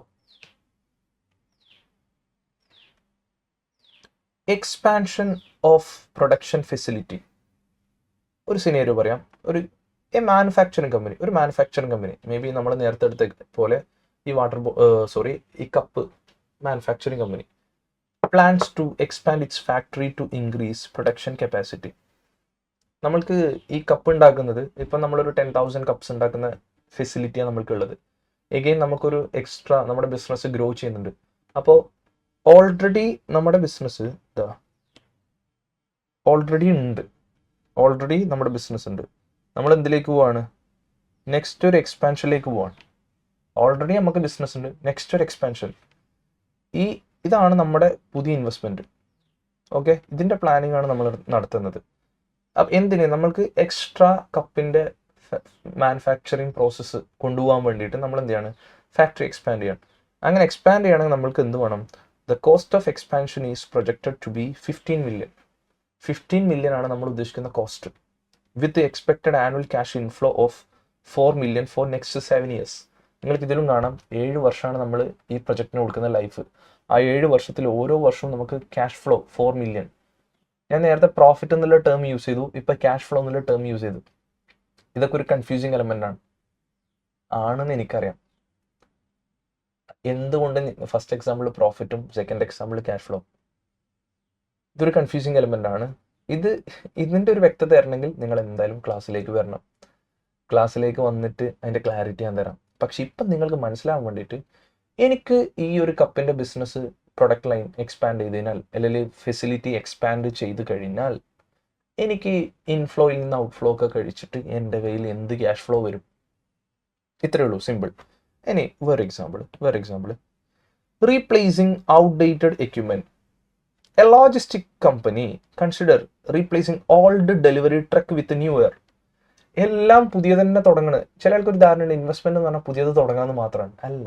എക്സ്പാൻഷൻ ഓഫ് പ്രൊഡക്ഷൻ ഫെസിലിറ്റി. ഒരു സിനാരിയോ പറയാം. ഒരു മാനുഫാക്ചറിങ് കമ്പനി മേ ബി നമ്മൾ നേരത്തെ എടുത്ത പോലെ ഈ cup manufacturing company plans to expand its factory to increase production capacity. നമ്മൾക്ക് ഈ കപ്പ് ഉണ്ടാക്കുന്നത്, ഇപ്പം നമ്മളൊരു 10,000 കപ്സ് ഉണ്ടാക്കുന്ന ഫെസിലിറ്റിയാണ് നമ്മൾക്കുള്ളത്. എഗെയിൻ നമുക്കൊരു എക്സ്ട്രാ നമ്മുടെ ബിസിനസ് ഗ്രോ ചെയ്യുന്നുണ്ട്. അപ്പോൾ ഓൾറെഡി നമ്മുടെ ബിസിനസ് ഓൾറെഡി നമ്മുടെ ബിസിനസ് ഉണ്ട്. നമ്മൾ എന്തിലേക്ക് പോവാണ്? നെക്സ്റ്റ് ഒരു എക്സ്പാൻഷനിലേക്ക് പോവാണ്. ഓൾറെഡി നമുക്ക് ബിസിനസ് ഉണ്ട്, നെക്സ്റ്റ് ഒരു എക്സ്പാൻഷൻ. ഇതാണ് നമ്മുടെ പുതിയ ഇൻവെസ്റ്റ്മെൻറ്റ്. ഓക്കെ, ഇതിൻ്റെ പ്ലാനിങ് ആണ് നമ്മൾ നടത്തുന്നത്. അപ്പം എന്തിന്? നമ്മൾക്ക് എക്സ്ട്രാ കപ്പിൻ്റെ മാനുഫാക്ചറിങ് പ്രോസസ്സ് കൊണ്ടുപോകാൻ വേണ്ടിയിട്ട് നമ്മൾ എന്ത് ചെയ്യാണ്? ഫാക്ടറി എക്സ്പാൻഡ് ചെയ്യണം. അങ്ങനെ എക്സ്പാൻഡ് ചെയ്യണമെങ്കിൽ നമ്മൾക്ക് എന്ത് വേണം? The cost of expansion is projected to be 15 million. 15 million ആണ് നമ്മൾ ഉദ്ദേശിക്കുന്ന cost, with expected annual cash inflow of 4 million for next 7 years. നിങ്ങൾക്ക് ഇതിലും കാണാം 7 വർഷമാണ് നമ്മൾ ഈ പ്രൊജക്റ്റിന് കൊടുക്കുന്ന ലൈഫ്. ആ 7 വർഷത്തിൽ ഓരോ വർഷവും നമുക്ക് ക്യാഷ് ഫ്ലോ 4 മില്യൺ. ഞാൻ നേരത്തെ പ്രോഫിറ്റ് എന്നുള്ള ടേം യൂസ് ചെയ്തു, ഇപ്പം ക്യാഷ് ഫ്ലോ എന്നുള്ള ടേം യൂസ് ചെയ്തു. ഇതൊക്കെ ഒരു കൺഫ്യൂസിങ് എലമെൻ്റ് ആണെന്ന് എനിക്കറിയാം. എന്തുകൊണ്ട് ഫസ്റ്റ് എക്സാമ്പിൾ പ്രോഫിറ്റും സെക്കൻഡ് എക്സാമ്പിൾ ക്യാഷ് ഫ്ലോ? ഇതൊരു കൺഫ്യൂസിങ് എലമെൻ്റ് ആണ്. ഇതിൻ്റെ ഒരു വ്യക്തത തരണമെങ്കിൽ നിങ്ങൾ എന്തായാലും ക്ലാസ്സിലേക്ക് വരണം. ക്ലാസ്സിലേക്ക് വന്നിട്ട് അതിൻ്റെ ക്ലാരിറ്റി ഞാൻ തരാം. പക്ഷെ ഇപ്പം നിങ്ങൾക്ക് മനസ്സിലാവാൻ വേണ്ടിയിട്ട്, എനിക്ക് ഈ ഒരു കപ്പിൻ്റെ ബിസിനസ് പ്രൊഡക്റ്റ് ലൈൻ എക്സ്പാൻഡ് ചെയ്തതിനാൽ അല്ലെങ്കിൽ ഫെസിലിറ്റി എക്സ്പാൻഡ് ചെയ്ത് കഴിഞ്ഞാൽ എനിക്ക് ഇൻഫ്ലോയിൽ നിന്ന് ഔട്ട്ഫ്ലോ ഒക്കെ കഴിച്ചിട്ട് എൻ്റെ കയ്യിൽ എന്ത് ക്യാഷ് ഫ്ലോ വരും? ഇത്രയേ ഉള്ളൂ, സിമ്പിൾ. ഇനി വേറെ example replacing outdated equipment. A logistic company consider replacing old delivery truck with new year. എല്ലാം പുതിയ തന്നെ തുടങ്ങുന്നത്. ചില ആൾക്കൊരു ധാരണയുണ്ട് ഇൻവെസ്റ്റ്മെന്റ് എന്ന് പറഞ്ഞാൽ പുതിയത് തുടങ്ങാമെന്ന് മാത്രമാണ്. അല്ല.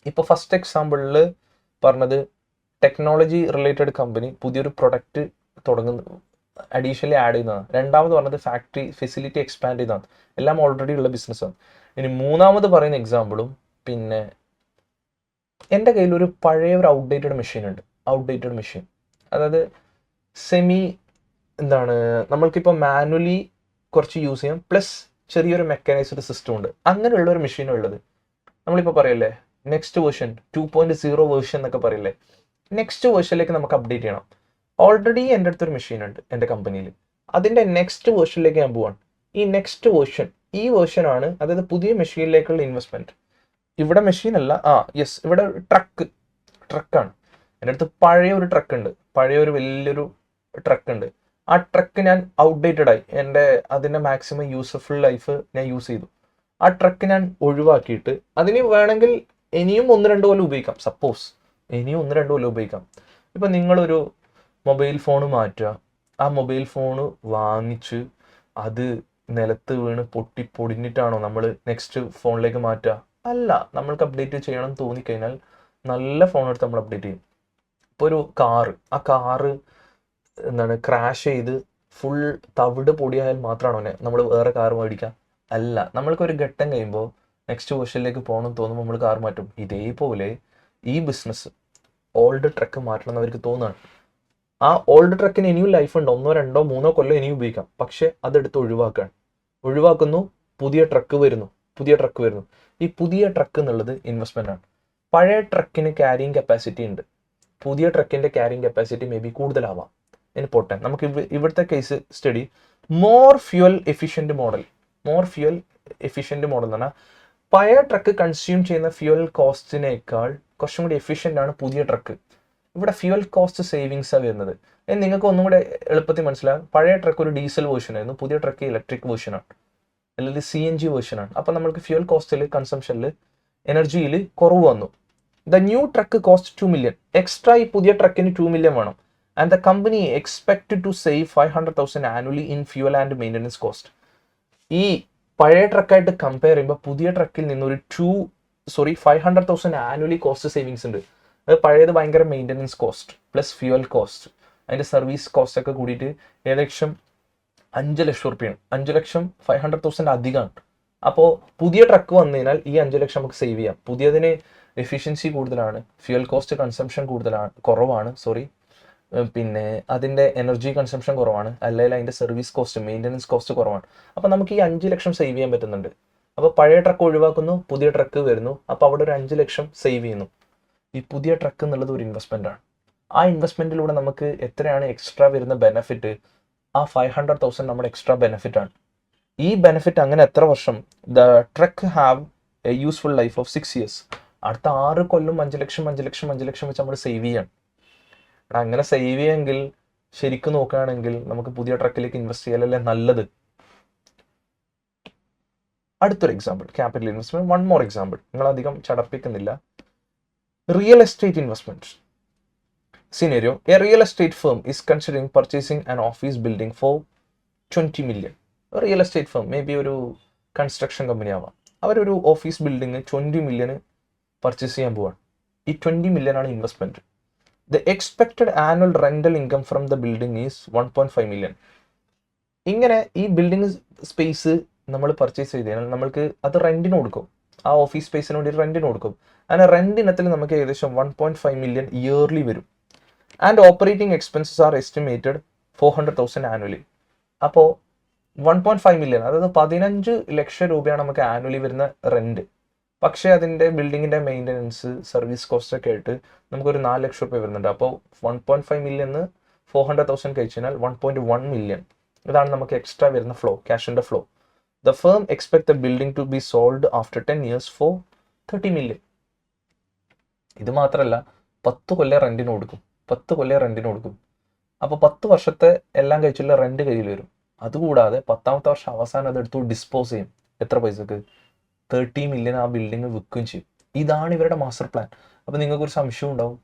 ഇപ്പോൾ ഫസ്റ്റ് എക്സാമ്പിളിൽ പറഞ്ഞത് ടെക്നോളജി റിലേറ്റഡ് കമ്പനി പുതിയൊരു പ്രൊഡക്റ്റ് തുടങ്ങുന്നു, അഡീഷണലി ആഡ് ചെയ്യുന്നതാണ്. രണ്ടാമത് പറഞ്ഞത് ഫാക്ടറി ഫെസിലിറ്റി എക്സ്പാൻഡ് ചെയ്യുന്നതാണ്. എല്ലാം ഓൾറെഡി ഉള്ള ബിസിനസ്സാണ്. ഇനി മൂന്നാമത് പറയുന്ന എക്സാമ്പിളും, പിന്നെ എൻ്റെ കയ്യിൽ ഒരു പഴയ ഒരു ഔട്ട്ഡേറ്റഡ് മെഷീൻ, അതായത് നമ്മൾക്കിപ്പോൾ മാനുവലി കുറച്ച് യൂസ് ചെയ്യാം, പ്ലസ് ചെറിയൊരു മെക്കാനൈസ്ഡ് സിസ്റ്റം ഉണ്ട്. അങ്ങനെയുള്ള ഒരു മെഷീൻ ഉള്ളത്. നമ്മളിപ്പോൾ പറയല്ലേ നെക്സ്റ്റ് വേർഷൻ 2.0 വേർഷൻ എന്നൊക്കെ പറയില്ലേ, നെക്സ്റ്റ് വേർഷനിലേക്ക് നമുക്ക് അപ്ഡേറ്റ് ചെയ്യണം. ഓൾറെഡി എൻ്റെ അടുത്തൊരു മെഷീൻ ഉണ്ട് എൻ്റെ കമ്പനിയിൽ, അതിൻ്റെ നെക്സ്റ്റ് വേർഷനിലേക്ക് ഞാൻ പോവാണ്. ഈ നെക്സ്റ്റ് വേർഷൻ വേർഷനാണ്, അതായത് പുതിയ മെഷീനിലേക്കുള്ള ഇൻവെസ്റ്റ്മെൻറ്റ്. ഇവിടെ മെഷീൻ അല്ല, ഇവിടെ ട്രക്കാണ്. എൻ്റെ അടുത്ത് പഴയ ഒരു വലിയൊരു ട്രക്ക് ഉണ്ട്. ആ ട്രക്ക് ഞാൻ ഔട്ട്ഡേറ്റഡ് ആയി, അതിൻ്റെ മാക്സിമം യൂസ്ഫുൾ ലൈഫ് ഞാൻ യൂസ് ചെയ്തു. ആ ട്രക്ക് ഞാൻ ഒഴിവാക്കിയിട്ട് അതിന് വേണമെങ്കിൽ ഇനിയും 1-2 കൊല്ലം ഉപയോഗിക്കാം. സപ്പോസ് ഇനിയും 1-2 കൊല്ലം ഉപയോഗിക്കാം. ഇപ്പം നിങ്ങളൊരു മൊബൈൽ ഫോൺ മാറ്റുക, ആ മൊബൈൽ ഫോൺ വാങ്ങിച്ച് അത് നിലത്ത് വീണ് പൊടിഞ്ഞിട്ടാണോ നമ്മൾ നെക്സ്റ്റ് ഫോണിലേക്ക് മാറ്റുക? അല്ല. നമ്മൾക്ക് അപ്ഡേറ്റ് ചെയ്യണം തോന്നിക്കഴിഞ്ഞാൽ നല്ല ഫോൺ എടുത്ത് നമ്മൾ അപ്ഡേറ്റ് ചെയ്യും. ഇപ്പോൾ ഒരു ആ കാറ് ക്രാഷ് ചെയ്ത് ഫുൾ തവിട് പൊടിയായാൽ മാത്രമാണോ നമ്മൾ വേറെ കാർ മേടിക്കുക? അല്ല. നമ്മൾക്കൊരു ഘട്ടം കഴിയുമ്പോൾ നെക്സ്റ്റ് വേർഷനിലേക്ക് പോകണം തോന്നുമ്പോൾ നമ്മൾ കാർ മാറ്റും. ഇതേപോലെ ഈ ബിസിനസ് ഓൾഡ് ട്രക്ക് മാറ്റണം എന്ന് അവർക്ക് തോന്നുകയാണ്. ആ ഓൾഡ് ട്രക്കിന് ഇനിയും ലൈഫ് ഉണ്ട്, 1, 2, 3 കൊല്ലം ഇനിയും ഉപയോഗിക്കാം. പക്ഷെ അതെടുത്ത് ഒഴിവാക്കുന്നു. പുതിയ ട്രക്ക് വരുന്നു. ഈ പുതിയ ട്രക്ക് എന്നുള്ളത് ഇൻവെസ്റ്റ്മെന്റ് ആണ്. പഴയ ട്രക്കിന് ക്യാരിങ് കപ്പാസിറ്റി ഉണ്ട്, പുതിയ ട്രക്കിന്റെ ക്യാരിങ് കപ്പാസിറ്റി മേ ബി കൂടുതലാവാം. ഇനി പോട്ടെ, നമുക്ക് ഇവിടുത്തെ case study more fuel efficient model എന്ന് പറഞ്ഞാൽ പഴയ ട്രക്ക് കൺസ്യൂം ചെയ്യുന്ന ഫ്യൂൽ കോസ്റ്റിനേക്കാൾ കുറച്ചും കൂടി എഫിഷ്യൻ്റ് ആണ് പുതിയ ട്രക്ക്. ഇവിടെ ഫ്യൂൽ കോസ്റ്റ് സേവിങ്സാണ് വരുന്നത്. നിങ്ങൾക്ക് ഒന്നും കൂടെ എളുപ്പത്തിൽ മനസ്സിലാകും. പഴയ ട്രക്ക് ഒരു ഡീസൽ വേർഷൻ ആയിരുന്നു, പുതിയ ട്രക്ക് ഇലക്ട്രിക് വേർഷനാണ് അല്ലെങ്കിൽ CNG വേർഷനാണ്. അപ്പം നമ്മൾക്ക് ഫ്യൂൽ കോസ്റ്റിൽ കൺസംഷനിൽ എനർജിയിൽ കുറവ് വന്നു. The new truck cost 2 million. Extra ഈ പുതിയ ട്രക്കിന് 2 മില്യൺ വേണം. And the company expect to save 500,000 annually in fuel and maintenance cost. ഈ പഴയ ട്രക്കായിട്ട് കമ്പയർ ചെയ്യുമ്പോൾ പുതിയ ട്രക്കിൽ നിന്ന് ഒരു 500,000 ആനുവലി കോസ്റ്റ് സേവിങ്സ് ഉണ്ട്. അത് പഴയത് ഭയങ്കര maintenance cost plus fuel cost അതിൻ്റെ സർവീസ് കോസ്റ്റ് ഒക്കെ കൂടിയിട്ട് ഏകദേശം 5 ലക്ഷം റുപ്യാണ്. 5 ലക്ഷം 500,000 അധികമാണ്. അപ്പോൾ പുതിയ ട്രക്ക് വന്നു കഴിഞ്ഞാൽ ഈ 5 ലക്ഷം നമുക്ക് സേവ് ചെയ്യാം. പുതിയതിന് എഫിഷ്യൻസി കൂടുതലാണ്, ഫ്യൂവൽ കോസ്റ്റ് കൺസംഷൻ കുറവാണ്, പിന്നെ അതിൻ്റെ എനർജി കൺസംഷൻ കുറവാണ്, അല്ലെങ്കിൽ അതിൻ്റെ സർവീസ് കോസ്റ്റ് മെയിൻ്റനൻസ് കോസ്റ്റ് കുറവാണ്. അപ്പോൾ നമുക്ക് ഈ 5 ലക്ഷം സേവ് ചെയ്യാൻ പറ്റുന്നുണ്ട്. അപ്പോൾ പഴയ ട്രക്ക് ഒഴിവാക്കുന്നു, പുതിയ ട്രക്ക് വരുന്നു, അപ്പോൾ അവിടെ ഒരു 5 ലക്ഷം സേവ് ചെയ്യുന്നു. ഈ പുതിയ ട്രക്ക് എന്നുള്ളത് ഒരു ഇൻവെസ്റ്റ്മെൻ്റ് ആണ്. ആ ഇൻവെസ്റ്റ്മെൻറ്റിലൂടെ നമുക്ക് എത്രയാണ് എക്സ്ട്രാ വരുന്ന ബെനിഫിറ്റ്? ആ 500,000 നമ്മുടെ എക്സ്ട്രാ ബെനിഫിറ്റ് ആണ്. ഈ ബെനിഫിറ്റ് അങ്ങനെ എത്ര വർഷം? The truck have A useful life of 6 years. അടുത്ത 6 കൊല്ലം 5 ലക്ഷം വെച്ച് നമ്മൾ സേവ് ചെയ്യാണ്. അങ്ങനെ സേവ് ചെയ്യുമെങ്കിൽ ശരിക്കും നോക്കുകയാണെങ്കിൽ നമുക്ക് പുതിയ ട്രക്കിലേക്ക് ഇൻവെസ്റ്റ് ചെയ്യലല്ലേ നല്ലത്. അടുത്തൊരു example, capital investment. One more example, നിങ്ങൾ അധികം ചടപ്പിക്കുന്നില്ല. Real estate investment scenario. A real estate firm is considering purchasing an office building for 20 million. Real estate firm maybe ഒരു കൺസ്ട്രക്ഷൻ കമ്പനി ആവാം. അവരൊരു ഓഫീസ് ബിൽഡിംഗ് 20 million പർച്ചേസ് ചെയ്യാൻ പോവാണ്. ഈ 20 million ആണ് investment. The expected annual rental income from the building is 1.5 million. ഇങ്ങനെ ഈ building space നമ്മൾ പർച്ചേസ് ചെയ്ത് കഴിഞ്ഞാൽ നമ്മൾക്ക് അത് റെന്റിന് കൊടുക്കും. ആ ഓഫീസ് സ്പേസിന് വേണ്ടി റെന്റിന് കൊടുക്കും. അങ്ങനെ റെന്റ് ഇനത്തിൽ നമുക്ക് ഏകദേശം 1.5 million ഇയർലി വരും. And operating expenses are estimated 400,000 annually. അപ്പോൾ 1.5 million, അതായത് 15 ലക്ഷം രൂപയാണ് നമുക്ക് ആനുവലി വരുന്ന റെന്റ്. പക്ഷേ അതിൻ്റെ ബിൽഡിങ്ങിൻ്റെ മെയിൻ്റനൻസ് സർവീസ് കോസ്റ്റ് ഒക്കെ ആയിട്ട് നമുക്കൊരു 4 ലക്ഷം രൂപ വരുന്നുണ്ട്. അപ്പോൾ 1.5 million 400,000 കഴിച്ചു കഴിഞ്ഞാൽ 1.1 million. ഇതാണ് നമുക്ക് എക്സ്ട്രാ വരുന്ന ഫ്ലോ, ക്യാഷിൻ്റെ flow. The firm expect the building to be sold after 10 years for 30 million. ഇത് മാത്രമല്ല 10 കൊല്ലം റെന്റിന് കൊടുക്കും. അപ്പോൾ 10 വർഷത്തെ എല്ലാം കഴിച്ചുള്ള റെന്റ് കയ്യിൽ വരും. അതുകൂടാതെ 10ാമത്തെ വർഷം അവസാനം അതെടുത്ത് ഡിസ്പോസ് ചെയ്യും. എത്ര പൈസക്ക്? 30 million ആ ബിൽഡിംഗ് വിൽക്കുകയും ചെയ്യും. ഇതാണ് ഇവരുടെ മാസ്റ്റർ പ്ലാൻ. അപ്പോൾ നിങ്ങൾക്കൊരു സംശയം ഉണ്ടാവും,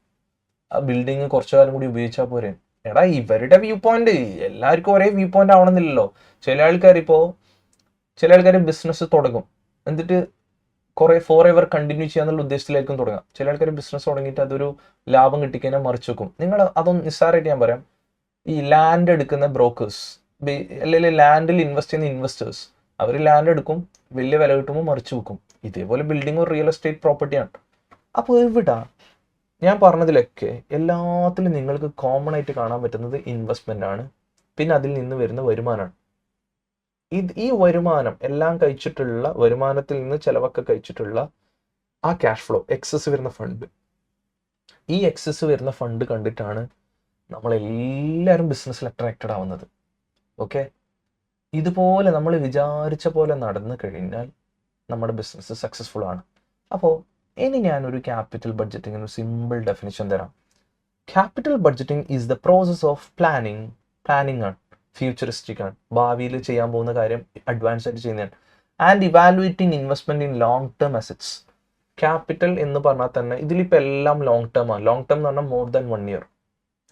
ആ ബിൽഡിംഗ് കുറച്ചു കാലം കൂടി ഉപയോഗിച്ചാൽ പോരെ. എടാ, ഇവരുടെ വ്യൂ പോയിന്റ് എല്ലാവർക്കും ഒരേ വ്യൂ പോയിന്റ് ആവണമെന്നില്ലല്ലോ. ചില ആൾക്കാർ ബിസിനസ് തുടങ്ങും, എന്നിട്ട് കുറേ ഫോർ എവർ കണ്ടിന്യൂ ചെയ്യാന്നുള്ള ഉദ്ദേശത്തിലായിരിക്കും തുടങ്ങാം. ചില ആൾക്കാർ ബിസിനസ് തുടങ്ങിയിട്ട് അതൊരു ലാഭം കിട്ടിക്കഴിഞ്ഞാൽ മറിച്ച് വെക്കും. നിങ്ങൾ അതൊന്നും നിസ്സാരമായിട്ട് ഞാൻ പറയാം. ഈ ലാൻഡ് എടുക്കുന്ന ബ്രോക്കേഴ്സ്, അല്ലെങ്കിൽ ലാൻഡിൽ ഇൻവെസ്റ്റ് ചെയ്യുന്ന ഇൻവെസ്റ്റേഴ്സ്, അവർ ലാൻഡ് എടുക്കും, വലിയ വില കിട്ടുമ്പോൾ മറിച്ച് വെക്കും. ഇതേപോലെ ബിൽഡിംഗ് ഒരു റിയൽ എസ്റ്റേറ്റ് പ്രോപ്പർട്ടിയാണ്. അപ്പോൾ ഇവിടെ ഞാൻ പറഞ്ഞതിലൊക്കെ എല്ലാത്തിലും നിങ്ങൾക്ക് കോമൺ ആയിട്ട് കാണാൻ പറ്റുന്നത് ഇൻവെസ്റ്റ്മെന്റ് ആണ്. പിന്നെ അതിൽ നിന്ന് വരുന്ന വരുമാനമാണ്. ഈ വരുമാനം എല്ലാം കഴിച്ചിട്ടുള്ള വരുമാനത്തിൽ നിന്ന് ചിലവൊക്കെ കഴിച്ചിട്ടുള്ള ആ ക്യാഷ് ഫ്ലോ, എക്സസ് വരുന്ന ഫണ്ട്, ഈ എക്സസ് വരുന്ന ഫണ്ട് കണ്ടിട്ടാണ് നമ്മളെല്ലാവരും ബിസിനസ്സിൽ അട്രാക്റ്റഡ് ആവുന്നത്. ഓക്കെ, ഇതുപോലെ നമ്മൾ വിചാരിച്ച പോലെ നടന്നു കഴിഞ്ഞാൽ നമ്മുടെ ബിസിനസ് സക്സസ്ഫുൾ ആണ്. അപ്പോൾ ഇനി ഞാനൊരു ക്യാപിറ്റൽ ബഡ്ജറ്റിങ്ങിന് ഒരു സിമ്പിൾ ഡെഫിനിഷൻ തരാം. Capital budgeting is the process of planning ആണ്, ഫ്യൂച്ചറിസ്റ്റിക് ആണ്, ഭാവിയിൽ ചെയ്യാൻ പോകുന്ന കാര്യം അഡ്വാൻസ് ആയിട്ട് ചെയ്യുന്നതാണ്. And evaluating investment in long term assets. Capital എന്ന് പറഞ്ഞാൽ തന്നെ ഇതിലിപ്പോൾ എല്ലാം ലോങ് ടേം ആണ്. ലോങ് ടേം എന്ന് പറഞ്ഞാൽ മോർ ദാൻ 1 year.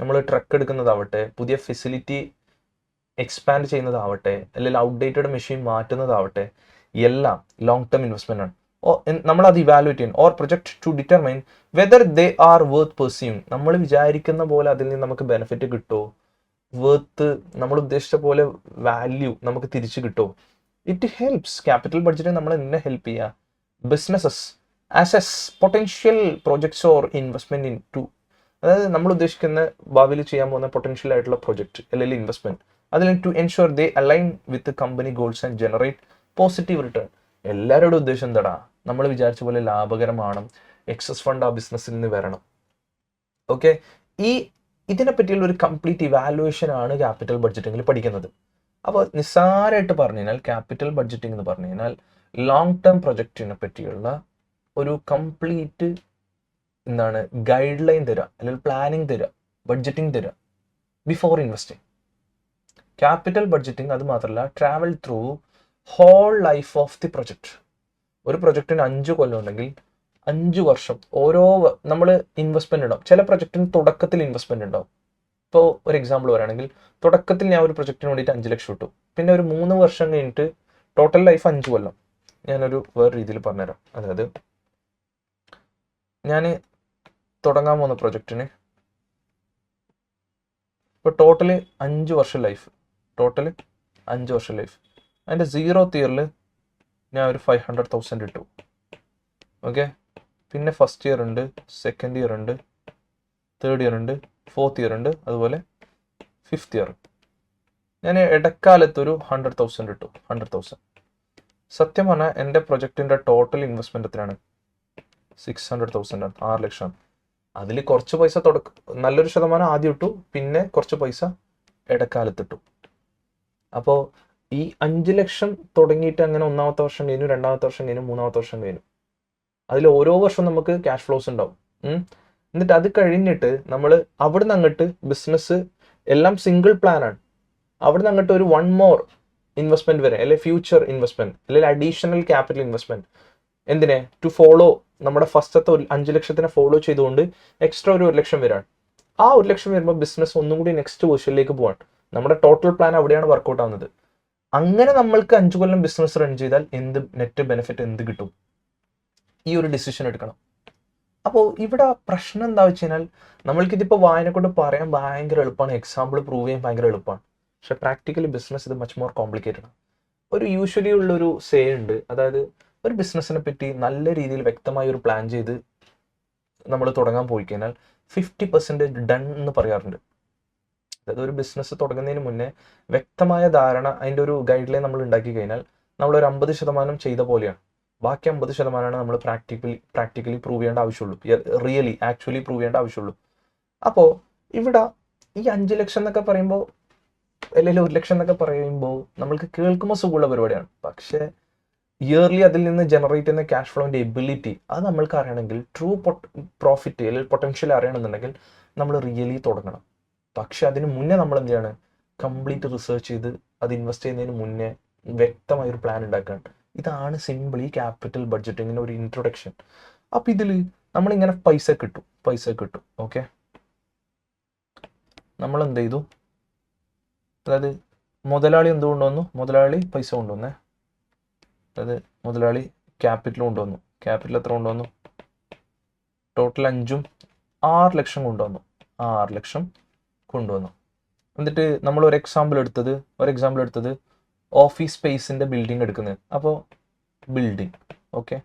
നമ്മൾ ട്രക്ക് എടുക്കുന്നതാവട്ടെ, പുതിയ ഫെസിലിറ്റി എക്സ്പാൻഡ് ചെയ്യുന്നതാവട്ടെ, അല്ലെങ്കിൽ ഔട്ട്ഡേറ്റഡ് മെഷീൻ മാറ്റുന്നതാവട്ടെ, എല്ലാം ലോങ് ടേം ഇൻവെസ്റ്റ്മെന്റ് ആണ്. നമ്മൾ അത് ഇവാലുവേറ്റ് ചെയ്യും or project to determine whether they are worth pursuing. നമ്മൾ വിചാരിക്കുന്ന പോലെ അതിൽ നിന്ന് നമുക്ക് ബെനിഫിറ്റ് കിട്ടുമോ, വർത്ത് നമ്മൾ ഉദ്ദേശിച്ച പോലെ വാല്യൂ നമുക്ക് തിരിച്ചു കിട്ടുമോ. It helps. ക്യാപിറ്റൽ ബഡ്ജറ്റ് നമ്മൾ എന്നെ ഹെൽപ്പ് ചെയ്യുക businesses assess potential projects or investment in to. അതായത് നമ്മൾ ഉദ്ദേശിക്കുന്ന ഭാവിയിൽ ചെയ്യാൻ പോകുന്ന പൊട്ടൻഷ്യൽ ആയിട്ടുള്ള പ്രൊജക്ട് അല്ലെങ്കിൽ ഇൻവെസ്റ്റ്മെന്റ്, അതിൽ to ensure they align with company goals and generate positive return. എല്ലാവരുടെ ഉദ്ദേശം എന്താടാ, നമ്മൾ വിചാരിച്ച പോലെ ലാഭകരമാണ്, എക്സസ് ഫണ്ട് ആ ബിസിനസ്സിൽ നിന്ന് വരണം. ഓക്കെ, ഇതിനെ പറ്റിയുള്ള ഒരു കംപ്ലീറ്റ് ഇവാലുവേഷൻ ആണ് ക്യാപിറ്റൽ ബഡ്ജറ്റിങ്ങിൽ പഠിക്കുന്നത്. അപ്പോൾ നിസ്സാരമായിട്ട് പറഞ്ഞു കഴിഞ്ഞാൽ ക്യാപിറ്റൽ ബഡ്ജറ്റിംഗ് എന്ന് പറഞ്ഞു കഴിഞ്ഞാൽ ലോങ് ടേം പ്രൊജക്റ്റിനെ പറ്റിയുള്ള ഒരു കംപ്ലീറ്റ് ഗൈഡ് ലൈൻ തരിക, അല്ലെങ്കിൽ പ്ലാനിങ് തരിക, ബഡ്ജറ്റിംഗ് തരിക ബിഫോർ ഇൻവെസ്റ്റിംഗ്. ക്യാപിറ്റൽ ബഡ്ജറ്റിംഗ് അത് മാത്രമല്ല, travel through whole life of the project. ഒരു പ്രൊജക്റ്റിന് 5 കൊല്ലം ഉണ്ടെങ്കിൽ 5 വർഷം ഓരോ നമ്മൾ ഇൻവെസ്റ്റ്മെന്റ് ഉണ്ടാവും. ചില പ്രൊജക്റ്റിന് തുടക്കത്തിൽ ഇൻവെസ്റ്റ്മെന്റ് ഉണ്ടാവും, ഇപ്പോൾ ഒരു എക്സാമ്പിൾ പറയുകയാണെങ്കിൽ തുടക്കത്തിൽ ഞാൻ ഒരു പ്രൊജക്റ്റിന് വേണ്ടിയിട്ട് 5 ലക്ഷം ഇട്ടു. പിന്നെ ഒരു 3 വർഷം കഴിഞ്ഞിട്ട് ടോട്ടൽ ലൈഫ് 5 കൊല്ലം. ഞാനൊരു വേറെ രീതിയിൽ പറഞ്ഞുതരാം. അതായത് ഞാൻ തുടങ്ങാൻ പോകുന്ന പ്രൊജക്റ്റിന് ഇപ്പോൾ ടോട്ടൽ 5 വർഷം ലൈഫ്, ടോട്ടൽ 5 വർഷം ലൈഫ്. അതിൻ്റെ 0th ഇയറിൽ ഞാൻ ഒരു 500,000 ഇട്ടു. ഓക്കെ, പിന്നെ ഫസ്റ്റ് ഇയർ ഉണ്ട്, സെക്കൻഡ് ഇയർ ഉണ്ട്, തേർഡ് ഇയർ ഉണ്ട്, ഫോർത്ത് ഇയർ ഉണ്ട്, അതുപോലെ 5th ഇയർ. ഞാൻ ഇടക്കാലത്തൊരു 100,000 ഇട്ടു. 100,000. സത്യം പറഞ്ഞാൽ എൻ്റെ പ്രൊജക്റ്റിൻ്റെ ടോട്ടൽ ഇൻവെസ്റ്റ്മെൻറ്റ് എത്രയാണ്? 600,000 ആണ്, 6 ലക്ഷം. അതിൽ കുറച്ച് പൈസ നല്ലൊരു ശതമാനം ആദ്യം ഇട്ടു, പിന്നെ കുറച്ച് പൈസ ഇടക്കാലത്തിട്ടു. അപ്പോൾ ഈ 5 ലക്ഷം തുടങ്ങിയിട്ട് അങ്ങനെ 1ാമത്തെ വർഷം കഴിഞ്ഞു, 2ാമത്തെ വർഷം കഴിഞ്ഞു, 3ാമത്തെ വർഷം കഴിഞ്ഞു. അതിൽ ഓരോ വർഷവും നമുക്ക് ക്യാഷ് ഫ്ലോസ് ഉണ്ടാവും. എന്നിട്ട് അത് കഴിഞ്ഞിട്ട് നമ്മൾ അവിടെ നിന്ന് അങ്ങോട്ട് ബിസിനസ് എല്ലാം സിംഗിൾ പ്ലാൻ ആണ്. അവിടെ നിന്ന് അങ്ങോട്ട് ഒരു 1 more ഇൻവെസ്റ്റ്മെന്റ് വരെ, അല്ലെങ്കിൽ ഫ്യൂച്ചർ ഇൻവെസ്റ്റ്മെന്റ്, അല്ലെങ്കിൽ അഡീഷണൽ ക്യാപിറ്റൽ ഇൻവെസ്റ്റ്മെന്റ്. എന്തിനെ? ടു ഫോളോ നമ്മുടെ ഫസ്റ്റത്തെ 5 ലക്ഷത്തിനെ ഫോളോ ചെയ്തുകൊണ്ട് എക്സ്ട്രാ ഒരു 1 ലക്ഷം വരാണ്. ആ 1 ലക്ഷം വരുമ്പോൾ ബിസിനസ് ഒന്നും കൂടി നെക്സ്റ്റ് പൊസിഷനിലേക്ക് പോവാണ്. നമ്മുടെ ടോട്ടൽ പ്ലാൻ അവിടെയാണ് വർക്കൗട്ട് ആവുന്നത്. അങ്ങനെ നമ്മൾക്ക് 5 കൊല്ലം ബിസിനസ് റൺ ചെയ്താൽ എന്ത് നെറ്റ് ബെനിഫിറ്റ് എന്ത് കിട്ടും? ഈ ഒരു ഡിസിഷൻ എടുക്കണം. അപ്പോൾ ഇവിടെ പ്രശ്നം എന്താ വെച്ച് കഴിഞ്ഞാൽ, നമ്മൾക്കിതിപ്പോൾ വായന കൊണ്ട് പറയാൻ ഭയങ്കര എളുപ്പമാണ്, എക്സാമ്പിൾ പ്രൂവ് ചെയ്യാൻ ഭയങ്കര എളുപ്പമാണ്. പക്ഷെ പ്രാക്ടിക്കലി ബിസിനസ് ഇത് മച്ച് മോർ കോംപ്ലിക്കേറ്റഡ് ആണ്. ഒരു യൂഷ്വലി ഉള്ളൊരു സേ ഉണ്ട്, അതായത് ഒരു ബിസിനസ്സിനെ പറ്റി നല്ല രീതിയിൽ വ്യക്തമായ ഒരു പ്ലാൻ ചെയ്ത് നമ്മൾ തുടങ്ങാൻ പോയി കഴിഞ്ഞാൽ 50% ഡൺ എന്ന് പറയാറുണ്ട്. അതായത് ഒരു ബിസിനസ് തുടങ്ങുന്നതിന് മുന്നേ വ്യക്തമായ ധാരണ, അതിൻ്റെ ഒരു ഗൈഡ് ലൈൻ നമ്മൾ ഉണ്ടാക്കി കഴിഞ്ഞാൽ നമ്മളൊരു 50% ചെയ്ത പോലെയാണ്. ബാക്കി 50%ആണ് നമ്മൾ പ്രാക്ടിക്കലി പ്രൂവ് ചെയ്യേണ്ട ആവശ്യമുള്ളൂ, റിയലി ആക്ച്വലി പ്രൂവ് ചെയ്യേണ്ട ആവശ്യമുള്ളൂ. അപ്പോൾ ഇവിടെ ഈ 5 ലക്ഷം എന്നൊക്കെ പറയുമ്പോൾ, അല്ലെങ്കിൽ 1 ലക്ഷം എന്നൊക്കെ പറയുമ്പോൾ നമ്മൾക്ക് കേൾക്കുമ്പോൾ സുഖമുള്ള പരിപാടിയാണ്. പക്ഷേ ഇയർലി അതിൽ നിന്ന് ജനറേറ്റ് ചെയ്യുന്ന ക്യാഷ് ഫ്ലോൻ്റെ എബിലിറ്റി അത് നമ്മൾക്ക് അറിയണമെങ്കിൽ, ട്രൂ പ്രോഫിറ്റ് അല്ലെങ്കിൽ പൊട്ടൻഷ്യൽ അറിയണമെന്നുണ്ടെങ്കിൽ നമ്മൾ റിയലി തുടങ്ങണം. പക്ഷെ അതിന് മുന്നേ നമ്മൾ എന്ത് ചെയ്യാണ്? കംപ്ലീറ്റ് റിസർച്ച് ചെയ്ത് അത് ഇൻവെസ്റ്റ് ചെയ്യുന്നതിന് മുന്നേ വ്യക്തമായൊരു പ്ലാൻ ഉണ്ടാക്കുകയാണ്. ഇതാണ് സിമ്പിളി ക്യാപിറ്റൽ ബഡ്ജറ്റിങ്ങിന് ഒരു ഇൻട്രൊഡക്ഷൻ. അപ്പം ഇതിൽ നമ്മളിങ്ങനെ പൈസ കിട്ടും. ഓക്കെ, നമ്മൾ എന്ത് ചെയ്തു? അതായത് മുതലാളി എന്ത് കൊണ്ടുവന്നു? മുതലാളി പൈസ കൊണ്ടുവന്നേ. അതായത് മുതലാളി ക്യാപിറ്റൽ കൊണ്ടുവന്നു. ക്യാപിറ്റൽ എത്ര കൊണ്ടുവന്നു? ടോട്ടൽ 5ഉം 6 ലക്ഷം കൊണ്ടുവന്നു. 6 ലക്ഷം കൊണ്ടുവന്നു. എന്നിട്ട് നമ്മൾ ഒരു എക്സാമ്പിൾ എടുത്തത് ഓഫീസ് സ്പേസിൻ്റെ ബിൽഡിംഗ് എടുക്കുന്നത്. അപ്പോൾ ബിൽഡിംഗ്. ഓക്കെ,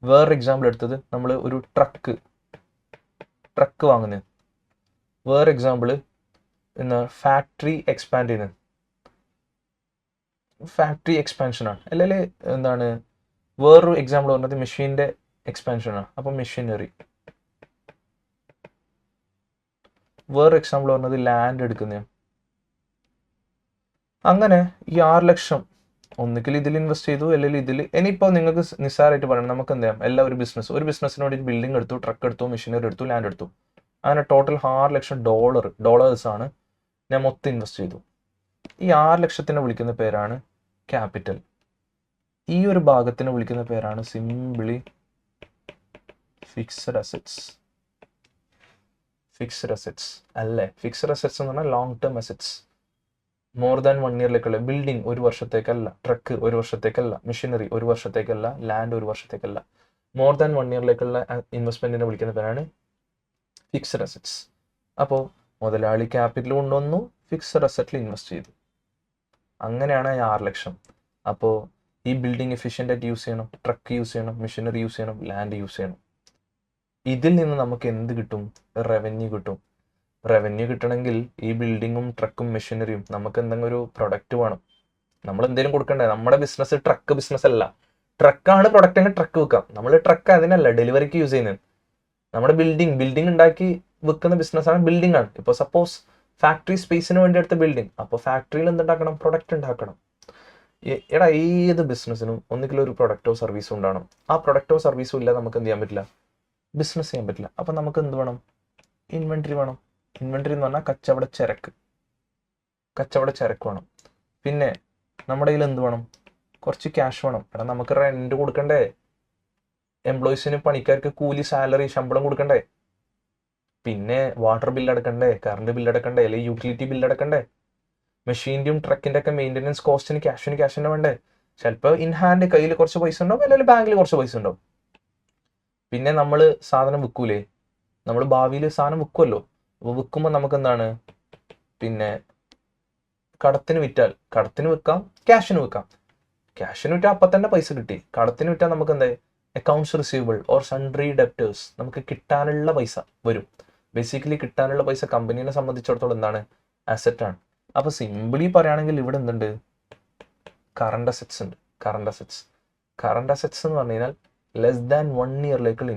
വേറൊരു എക്സാമ്പിൾ എടുത്തത് നമ്മൾ ഒരു ട്രക്ക് വാങ്ങുന്നത്. വേറെ എക്സാമ്പിൾ ഫാക്ടറി എക്സ്പാൻഡ് ചെയ്യുന്നത്. ഫാക്ടറി എക്സ്പാൻഷനാണ്. അല്ലെങ്കിൽ എന്താണ് വേറൊരു എക്സാമ്പിൾ പറഞ്ഞത് മെഷീൻ്റെ എക്സ്പാൻഷനാണ്. അപ്പം മെഷീനറി. വേറൊരു എക്സാമ്പിൾ പറഞ്ഞത് ലാൻഡ് എടുക്കുന്നതാണ്. അങ്ങനെ ഈ 6 ലക്ഷം ഒന്നുകിൽ ഇതിൽ ഇൻവെസ്റ്റ് ചെയ്തു, അല്ലെങ്കിൽ ഇതിൽ. ഇനിയിപ്പോൾ നിങ്ങൾക്ക് നിസ്സാരമായിട്ട് പറയണം, നമുക്ക് എന്ത് ചെയ്യാം? ഒരു ബിസിനസ്സിന് വേണ്ടി ബിൽഡിംഗ് എടുത്തു, ട്രക്ക് എടുത്തു, മെഷീനറി എടുത്തു, ലാൻഡ് എടുത്തു. അങ്ങനെ ടോട്ടൽ 6 ലക്ഷം ഡോളേഴ്സാണ് ഞാൻ മൊത്തം ഇൻവെസ്റ്റ് ചെയ്തു. ഈ 6 ലക്ഷത്തിനെ വിളിക്കുന്ന പേരാണ് ക്യാപിറ്റൽ. ഈ ഒരു ഭാഗത്തിനെ വിളിക്കുന്ന പേരാണ് സിംപിളി ഫിക്സഡ് അസറ്റ്സ്. അല്ലേ? ഫിക്സഡ് അസറ്റ്സ് എന്ന് പറഞ്ഞാൽ long term assets. More than 1 ഇയറിലേക്കുള്ള ബിൽഡിംഗ് 1 വർഷത്തേക്കല്ല, ട്രക്ക് 1 വർഷത്തേക്കല്ല, മെഷീനറി 1 വർഷത്തേക്കല്ല, ലാൻഡ് 1 വർഷത്തേക്കല്ല. മോർ ദാൻ 1 ഇയറിലേക്കുള്ള ഇൻവെസ്റ്റ്മെന്റിനെ വിളിക്കുന്ന പേരാണ് ഫിക്സഡ് അസറ്റ്സ്. അപ്പോൾ മുതലാളി ക്യാപിറ്റൽ കൊണ്ടുവന്നു, ഫിക്സഡ് അസറ്റിൽ ഇൻവെസ്റ്റ് ചെയ്തു. അങ്ങനെയാണ് 6 ലക്ഷം. അപ്പോൾ ഈ ബിൽഡിംഗ് എഫിഷ്യൻ്റ് ആയിട്ട് യൂസ് ചെയ്യണം, ട്രക്ക് യൂസ് ചെയ്യണം, മെഷീനറി യൂസ് ചെയ്യണം, ലാൻഡ് യൂസ് ചെയ്യണം. ഇതിൽ നിന്ന് നമുക്ക് എന്ത് കിട്ടും? റവന്യൂ കിട്ടും. റവന്യൂ കിട്ടണമെങ്കിൽ ഈ ബിൽഡിങ്ങും ട്രക്കും മെഷീനറിയും നമുക്ക് എന്തെങ്കിലും ഒരു പ്രൊഡക്റ്റ് വേണം. നമ്മൾ എന്തെങ്കിലും കൊടുക്കണ്ടേ? നമ്മുടെ ബിസിനസ് ട്രക്ക് ബിസിനസ് അല്ല. ട്രക്കാണ് പ്രൊഡക്റ്റ് എങ്കിൽ ട്രക്ക് വിൽക്കാം. നമ്മൾ ട്രക്ക് അതിനല്ല, ഡെലിവറിക്ക് യൂസ് ചെയ്യുന്നത്. നമ്മുടെ ബിൽഡിംഗ് ഉണ്ടാക്കി വിൽക്കുന്ന ബിസിനസ്സാണ് ബിൽഡിംഗ് ആണ്. ഇപ്പോൾ സപ്പോസ് ഫാക്ടറി സ്പേസിന് വേണ്ടി എടുത്ത ബിൽഡിംഗ്, അപ്പോൾ ഫാക്ടറിയിൽ എന്തുണ്ടാക്കണം? പ്രൊഡക്റ്റ് ഉണ്ടാക്കണം. ഏത് ബിസിനസ്സിനും ഒന്നുകിൽ ഒരു പ്രൊഡക്റ്റോ സർവീസോ ഉണ്ടാവണം. ആ പ്രൊഡക്റ്റോ സർവീസോ ഇല്ലാതെ നമുക്ക് എന്ത് ചെയ്യാൻ പറ്റില്ല? ബിസിനസ് ചെയ്യാൻ പറ്റില്ല. അപ്പം നമുക്ക് എന്ത് വേണം? ഇൻവെൻട്രി വേണം. ഇൻവെൻട്രി എന്ന് പറഞ്ഞാൽ കച്ചവട ചരക്ക് വേണം. പിന്നെ നമ്മുടെ കയ്യിൽ എന്ത് വേണം? കുറച്ച് ക്യാഷ് വേണം. നമുക്ക് റെന്റ് കൊടുക്കണ്ടേ? എംപ്ലോയീസിന്, പണിക്കാർക്ക് കൂലി, സാലറി, ശമ്പളം കൊടുക്കണ്ടേ? പിന്നെ വാട്ടർ ബില്ല് അടക്കണ്ടേ, കറണ്ട് ബില്ല് അടക്കണ്ടേ, അല്ലെങ്കിൽ യൂട്ടിലിറ്റി ബില്ല് അടക്കണ്ടേ, മെഷീൻ്റെയും ട്രക്കിൻ്റെ ഒക്കെ മെയിൻ്റനൻസ് കോസ്റ്റിന് ക്യാഷ് തന്നെ വേണ്ടേ. ചിലപ്പോൾ ഇൻ ഹാൻഡ് കയ്യിൽ കുറച്ച് പൈസ ഉണ്ടാവും, അല്ലെങ്കിൽ ബാങ്കിൽ കുറച്ച് പൈസ ഉണ്ടാവും. പിന്നെ നമ്മൾ സാധനം വിൽക്കൂലേ, നമ്മൾ ഭാവിയിൽ സാധനം വിൽക്കുമല്ലോ. അപ്പോൾ വിൽക്കുമ്പോൾ നമുക്ക് എന്താണ്, പിന്നെ കടത്തിന് വിറ്റാൽ കടത്തിന് വിൽക്കാം, ക്യാഷിന് വിൽക്കാം. ക്യാഷിന് വിറ്റാൽ അപ്പം തന്നെ പൈസ കിട്ടി. കടത്തിന് വിറ്റാൽ നമുക്ക് എന്താ, accounts receivable or sundry debtors, നമുക്ക് കിട്ടാനുള്ള പൈസ വരും. ബേസിക്കലി കിട്ടാനുള്ള പൈസ കമ്പനീനെ സംബന്ധിച്ചിടത്തോളം എന്താണ്, അസറ്റാണ്. അപ്പോൾ സിംപിളി പറയുകയാണെങ്കിൽ ഇവിടെ എന്തുണ്ട്, കറണ്ട് അസറ്റ്സ് ഉണ്ട്. കറണ്ട് അസറ്റ്സ് എന്ന് പറഞ്ഞു കഴിഞ്ഞാൽ ലെസ് ദാൻ 1 ഇയറിലേക്കുള്ള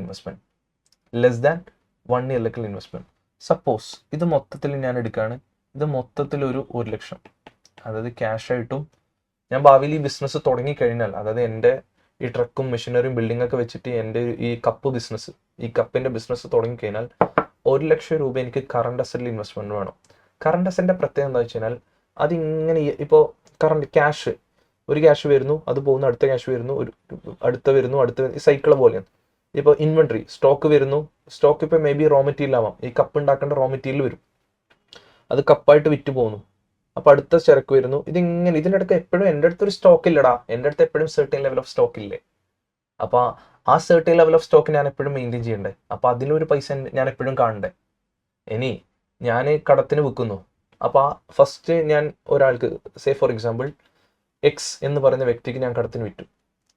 ഇൻവെസ്റ്റ്മെന്റ്. സപ്പോസ് ഇത് മൊത്തത്തിൽ ഞാൻ എടുക്കുകയാണ്, ഇത് മൊത്തത്തിൽ ഒരു 1 ലക്ഷം, അതായത് ക്യാഷ് ആയിട്ടും ഞാൻ ഭാവിയിൽ ഈ ബിസിനസ് തുടങ്ങിക്കഴിഞ്ഞാൽ, അതായത് എൻ്റെ ഈ ട്രക്കും മെഷീനറിയും ബിൽഡിംഗ് ഒക്കെ വെച്ചിട്ട് എൻ്റെ ഈ കപ്പിൻ്റെ ബിസിനസ് തുടങ്ങിക്കഴിഞ്ഞാൽ 1 ലക്ഷം രൂപ എനിക്ക് കറണ്ട് അസറ്റിൽ ഇൻവെസ്റ്റ്മെന്റ് വേണം. കറണ്ട് അസറ്റിന്റെ പ്രത്യേകത എന്താ വെച്ച് കഴിഞ്ഞാൽ അതിങ്ങനെ ഇപ്പോൾ ക്യാഷ് ഒരു ക്യാഷ് വരുന്നു, അത് പോകുന്നു, അടുത്ത ക്യാഷ് വരുന്നു, അടുത്ത സൈക്കിൾ പോലെയാണ്. ഇപ്പോൾ ഇൻവെന്ററി സ്റ്റോക്ക് വരുന്നു, സ്റ്റോക്ക് ഇപ്പോൾ മേ ബി റോ മെറ്റീരിയൽ ആവാം, ഈ കപ്പ് ഉണ്ടാക്കേണ്ട റോ മെറ്റീരിയൽ വരും, അത് കപ്പായിട്ട് വിറ്റ് പോകുന്നു, അപ്പോൾ അടുത്ത ചരക്ക് വരുന്നു. ഇതിങ്ങനെ ഇതിനിടയ്ക്ക് എപ്പോഴും എൻ്റെ അടുത്തൊരു സ്റ്റോക്ക് ഇല്ലടാ, എൻ്റെ അടുത്ത് എപ്പോഴും സെർട്ടൈൻ ലെവൽ ഓഫ് സ്റ്റോക്ക് ഇല്ലേ. അപ്പോൾ ആ സെർട്ടൈൻ ലെവൽ ഓഫ് സ്റ്റോക്ക് ഞാൻ എപ്പോഴും മെയിൻറ്റെയിൻ ചെയ്യണ്ടേ. അപ്പോൾ അതിലൊരു പൈസ ഞാൻ എപ്പോഴും കാണണ്ടേ. ഇനി ഞാൻ കടത്തിന് വിൽക്കുന്നു, അപ്പോൾ ഫസ്റ്റ് ഞാൻ ഒരാൾക്ക് സേ ഫോർ എക്സാമ്പിൾ എക്സ് എന്ന് പറയുന്ന വ്യക്തിക്ക് ഞാൻ കടത്തിന് വിറ്റു.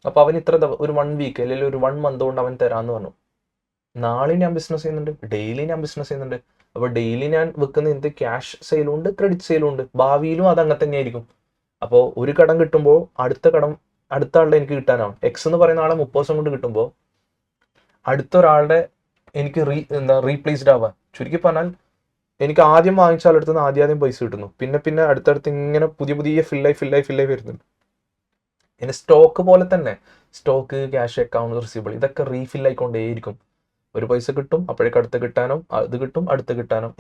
അപ്പോൾ അവൻ ഇത്ര ഒരു 1 വീക്ക് അല്ലെങ്കിൽ ഒരു 1 മന്ത് കൊണ്ട് അവൻ തരാമെന്ന് പറഞ്ഞു. നാളെ ഞാൻ ബിസിനസ് ചെയ്യുന്നുണ്ട്, ഡെയിലി ഞാൻ ബിസിനസ് ചെയ്യുന്നുണ്ട്. അപ്പോൾ ഡെയിലി ഞാൻ വെക്കുന്ന എന്ത് ക്യാഷ് സെയിലും ഉണ്ട്, ക്രെഡിറ്റ് സെയിലും ഉണ്ട്. ഭാവിയിലും അത് അങ്ങനെ തന്നെ ആയിരിക്കും. അപ്പോൾ ഒരു കടം കിട്ടുമ്പോൾ അടുത്ത ആളുടെ എനിക്ക് കിട്ടാനാവും. എക്സ് എന്ന് പറയുന്ന ആളെ 30 ദിവസം കൊണ്ട് കിട്ടുമ്പോൾ അടുത്ത ഒരാളുടെ എനിക്ക് റീപ്ലേസ്ഡ് ആവാൻ. ചുരുക്കി പറഞ്ഞാൽ എനിക്ക് ആദ്യം വാങ്ങിച്ച ആളെടുത്ത് നിന്ന് ആദ്യം പൈസ കിട്ടുന്നു, പിന്നെ അടുത്തടുത്ത് ഇങ്ങനെ പുതിയ ഫില്ലായി വരുന്നുണ്ട്. ഇനി സ്റ്റോക്ക് പോലെ തന്നെ സ്റ്റോക്ക്, ക്യാഷ്, അക്കൗണ്ട് റിസീവബിൾ ഇതൊക്കെ റീഫിൽ ആയിക്കൊണ്ടേയിരിക്കും. ഒരു പൈസ കിട്ടും, അപ്പോഴേക്ക് അടുത്ത് കിട്ടാനും, അത് കിട്ടും, അടുത്ത് കിട്ടാനും,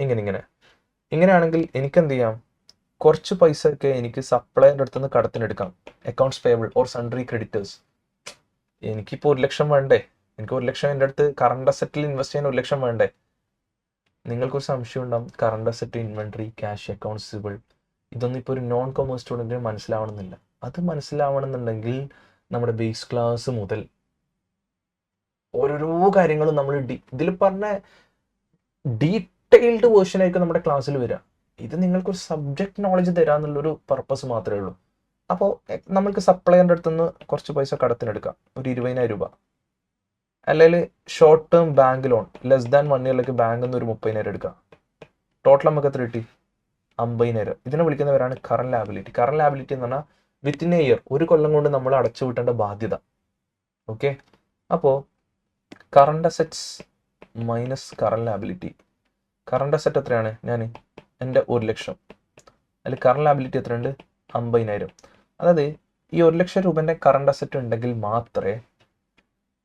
ഇങ്ങനെയാണെങ്കിൽ എനിക്ക് എന്ത് ചെയ്യാം, കുറച്ച് പൈസ ഒക്കെ എനിക്ക് സപ്ലൈൻ്റെ അടുത്ത് നിന്ന് കടത്തിനെടുക്കാം. Accounts payable or sundry creditors. എനിക്കിപ്പോൾ 1 ലക്ഷം വേണ്ടേ, എനിക്ക് 1 ലക്ഷം എൻ്റെ അടുത്ത് കറണ്ട് അസറ്റിൽ ഇൻവെസ്റ്റ് ചെയ്യാൻ 1 ലക്ഷം വേണ്ടേ. നിങ്ങൾക്കൊരു സംശയം ഉണ്ടാവും, current asset, inventory, cash, accounts receivable ഇതൊന്നും ഇപ്പോൾ ഒരു നോൺ കൊമേഴ്സ് സ്റ്റുഡൻറ്റിന് മനസ്സിലാവണമെന്നില്ല. അത് മനസ്സിലാവണമെന്നുണ്ടെങ്കിൽ നമ്മുടെ ബേസ് ക്ലാസ് മുതൽ ഓരോരോ കാര്യങ്ങളും നമ്മൾ ഇതിൽ പറഞ്ഞ ഡീറ്റെയിൽഡ് വേർഷനായിരിക്കും നമ്മുടെ ക്ലാസ്സിൽ വരിക. ഇത് നിങ്ങൾക്കൊരു സബ്ജക്ട് നോളജ് തരാമെന്നുള്ളൊരു പർപ്പസ് മാത്രമേ ഉള്ളൂ. അപ്പോൾ നമ്മൾക്ക് സപ്ലൈറിൻ്റെ അടുത്തുനിന്ന് കുറച്ച് പൈസ കടത്തിനെടുക്കാം, ഒരു 20,000 രൂപ. അല്ലെങ്കിൽ short term bank loan less than 1 ഇയറിലേക്ക് ബാങ്കിൽ നിന്ന് ഒരു 30,000 എടുക്കാം. ടോട്ടൽ നമുക്ക് എത്ര കിട്ടി, 50,000. ഇതിനെ വിളിക്കുന്നവരാണ് കറന്റ് ലാബിലിറ്റി. കറന്റ് ലാബിലിറ്റി എന്ന് പറഞ്ഞാൽ വിത്തിൻ എ ഇയർ, ഒരു കൊല്ലം കൊണ്ട് നമ്മൾ അടച്ചു വിട്ടേണ്ട ബാധ്യത. ഓക്കെ, അപ്പോൾ current assets minus current liability. Current asset എത്രയാണ്, ഞാൻ എൻ്റെ 1 ലക്ഷം, അതിൽ കറന്റ് ലാബിലിറ്റി എത്രയുണ്ട്, 50,000. അതായത് ഈ 1 ലക്ഷം രൂപേൻ്റെ കറണ്ട് അസറ്റ് ഉണ്ടെങ്കിൽ മാത്രമേ